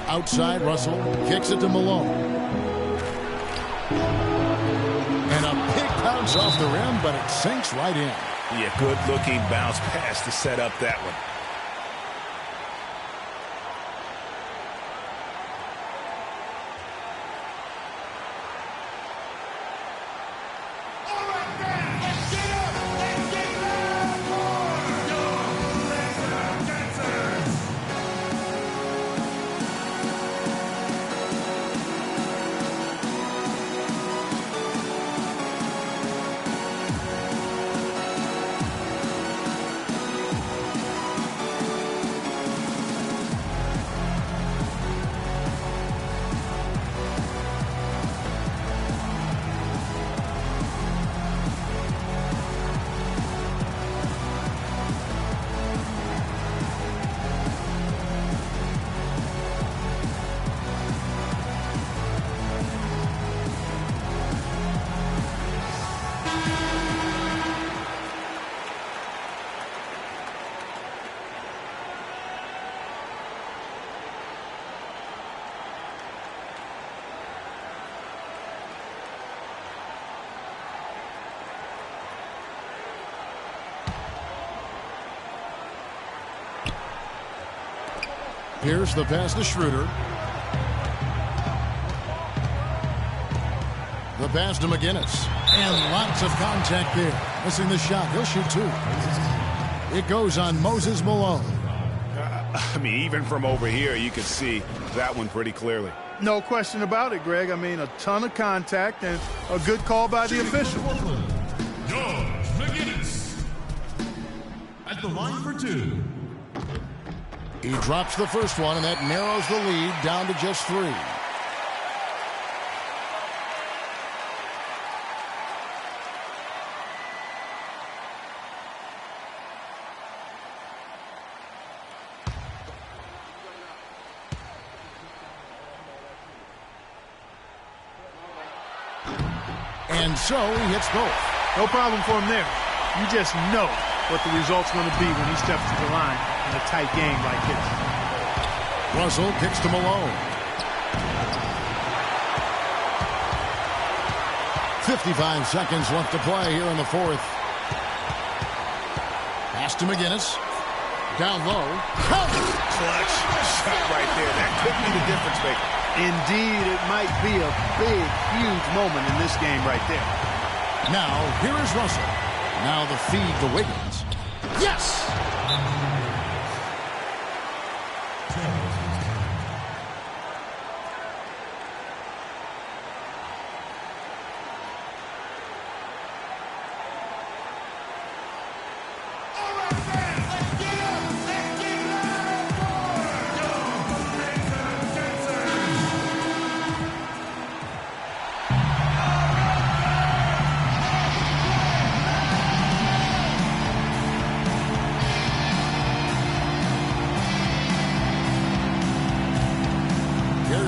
Speaker 6: Outside, Russell kicks it to Malone. And a big bounce off the rim, but it sinks right in.
Speaker 7: Yeah, good-looking bounce pass to set up that one.
Speaker 6: Here's the pass to Schroeder. The pass to McGinnis. And lots of contact there. Missing the shot. He'll shoot two. It goes on Moses Malone.
Speaker 7: I mean, even from over here, you can see that one pretty clearly.
Speaker 8: No question about it, Greg. I mean, a ton of contact and a good call by the official.
Speaker 5: George McGinnis at the line for two.
Speaker 6: He drops the first one, and that narrows the lead down to just 3. And so he hits both.
Speaker 8: No problem for him there. You just know what the result's going to be when he steps to the line in a tight game like this.
Speaker 6: Russell kicks to Malone. 55 seconds left to play here in the fourth. Pass to McGinnis. Down low.
Speaker 7: Clutch shot right there. That could be the difference maker.
Speaker 8: Indeed, it might be a big, huge moment in this game right there.
Speaker 6: Now, here is Russell. Now the feed to Wiggins. Yes!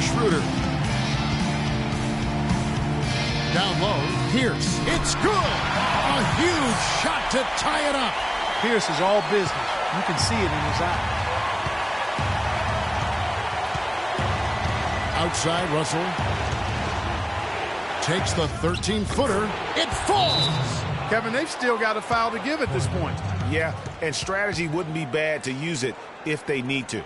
Speaker 6: Schroeder. Down low, Pierce. It's good! A huge shot to tie it up.
Speaker 8: Pierce is all business. You can see it in his eye.
Speaker 6: Outside, Russell takes the 13-footer. It falls!
Speaker 8: Kevin, they've still got a foul to give at this point.
Speaker 7: Yeah, and strategy wouldn't be bad to use it if they need to.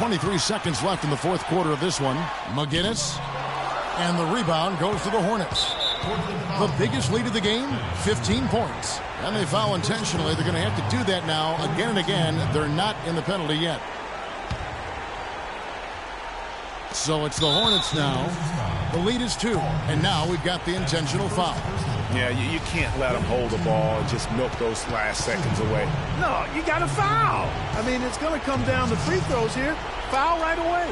Speaker 6: 23 seconds left in the fourth quarter of this one. McGinnis, and the rebound goes to the Hornets. The biggest lead of the game, 15 points. And they foul intentionally. They're going to have to do that now again and again. They're not in the penalty yet. So it's the Hornets now. The lead is 2. And now we've got the intentional foul.
Speaker 7: Yeah, you can't let them hold the ball and just milk those last seconds away.
Speaker 8: No, you got to foul. I mean, it's going to come down to free throws here. Foul right away.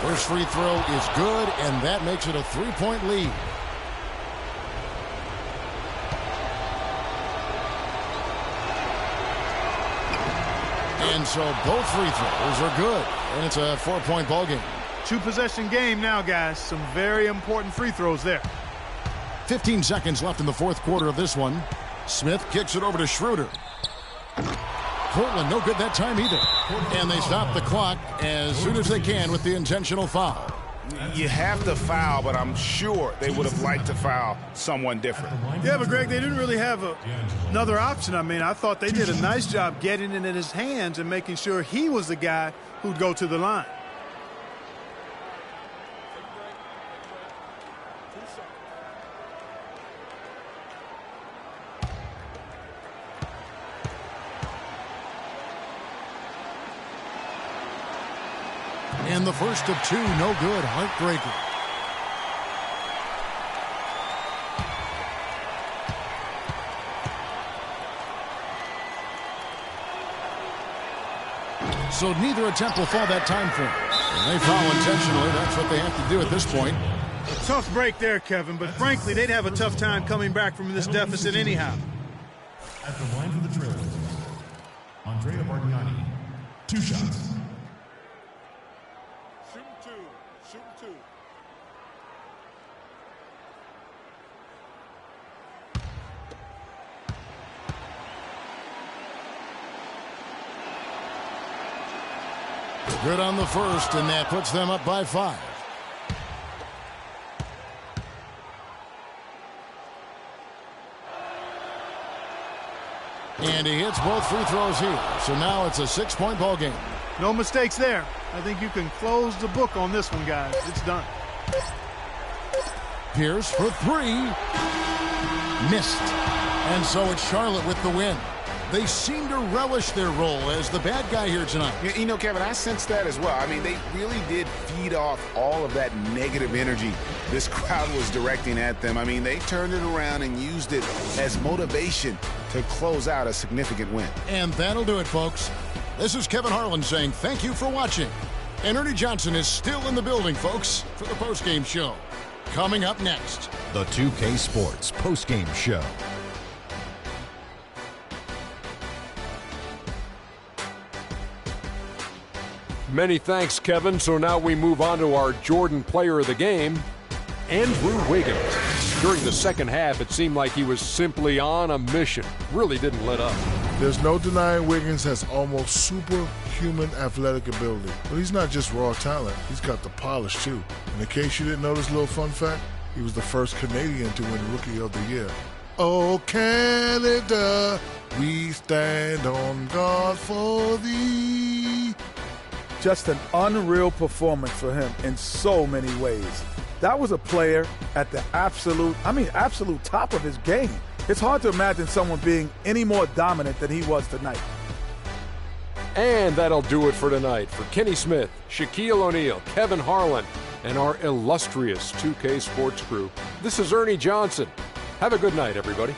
Speaker 6: First free throw is good, and that makes it a 3-point lead. And so both free throws are good, and it's a 4-point ball game.
Speaker 8: 2-possession game now, guys. Some very important free throws there.
Speaker 6: 15 seconds left in the fourth quarter of this one. Smith kicks it over to Schroeder. Portland no good that time either. And they stop the clock as soon as they can with the intentional foul.
Speaker 7: You have to foul, but I'm sure they would have liked to foul someone different.
Speaker 8: Yeah, but Greg, they didn't really have another option. I mean, I thought they did a nice job getting it in his hands and making sure he was the guy who'd go to the line.
Speaker 6: And the first of 2, no good. Heartbreaker. So neither attempt will fall that time for them. And they foul intentionally. That's what they have to do at this point.
Speaker 8: A tough break there, Kevin, but frankly, they'd have a tough time coming back from this deficit anyhow.
Speaker 5: At the line for the Trailblazers, Andrea Bargnani, 2 shots.
Speaker 6: Good on the first, and that puts them up by 5. And he hits both free throws here. So now it's a 6-point ball game.
Speaker 8: No mistakes there. I think you can close the book on this one, guys. It's done.
Speaker 6: Pierce for 3. Missed. And so it's Charlotte with the win. They seem to relish their role as the bad guy here tonight.
Speaker 7: You know, Kevin, I sense that as well. I mean, they really did feed off all of that negative energy this crowd was directing at them. I mean, they turned it around and used it as motivation to close out a significant win.
Speaker 6: And that'll do it, folks. This is Kevin Harlan saying thank you for watching. And Ernie Johnson is still in the building, folks, for the postgame show. Coming up next,
Speaker 1: the 2K Sports postgame show.
Speaker 2: Many thanks, Kevin. So now we move on to our Jordan player of the game, Andrew Wiggins. During the second half, it seemed like he was simply on a mission. Really didn't let up.
Speaker 3: There's no denying Wiggins has almost superhuman athletic ability. But he's not just raw talent. He's got the polish, too. And in case you didn't know this little fun fact, he was the first Canadian to win Rookie of the Year. Oh, Canada, we stand on guard for thee.
Speaker 4: Just an unreal performance for him in so many ways. That was a player at the absolute top of his game. It's hard to imagine someone being any more dominant than he was tonight.
Speaker 2: And that'll do it for tonight. For Kenny Smith, Shaquille O'Neal, Kevin Harlan, and our illustrious 2K Sports crew, this is Ernie Johnson. Have a good night, everybody.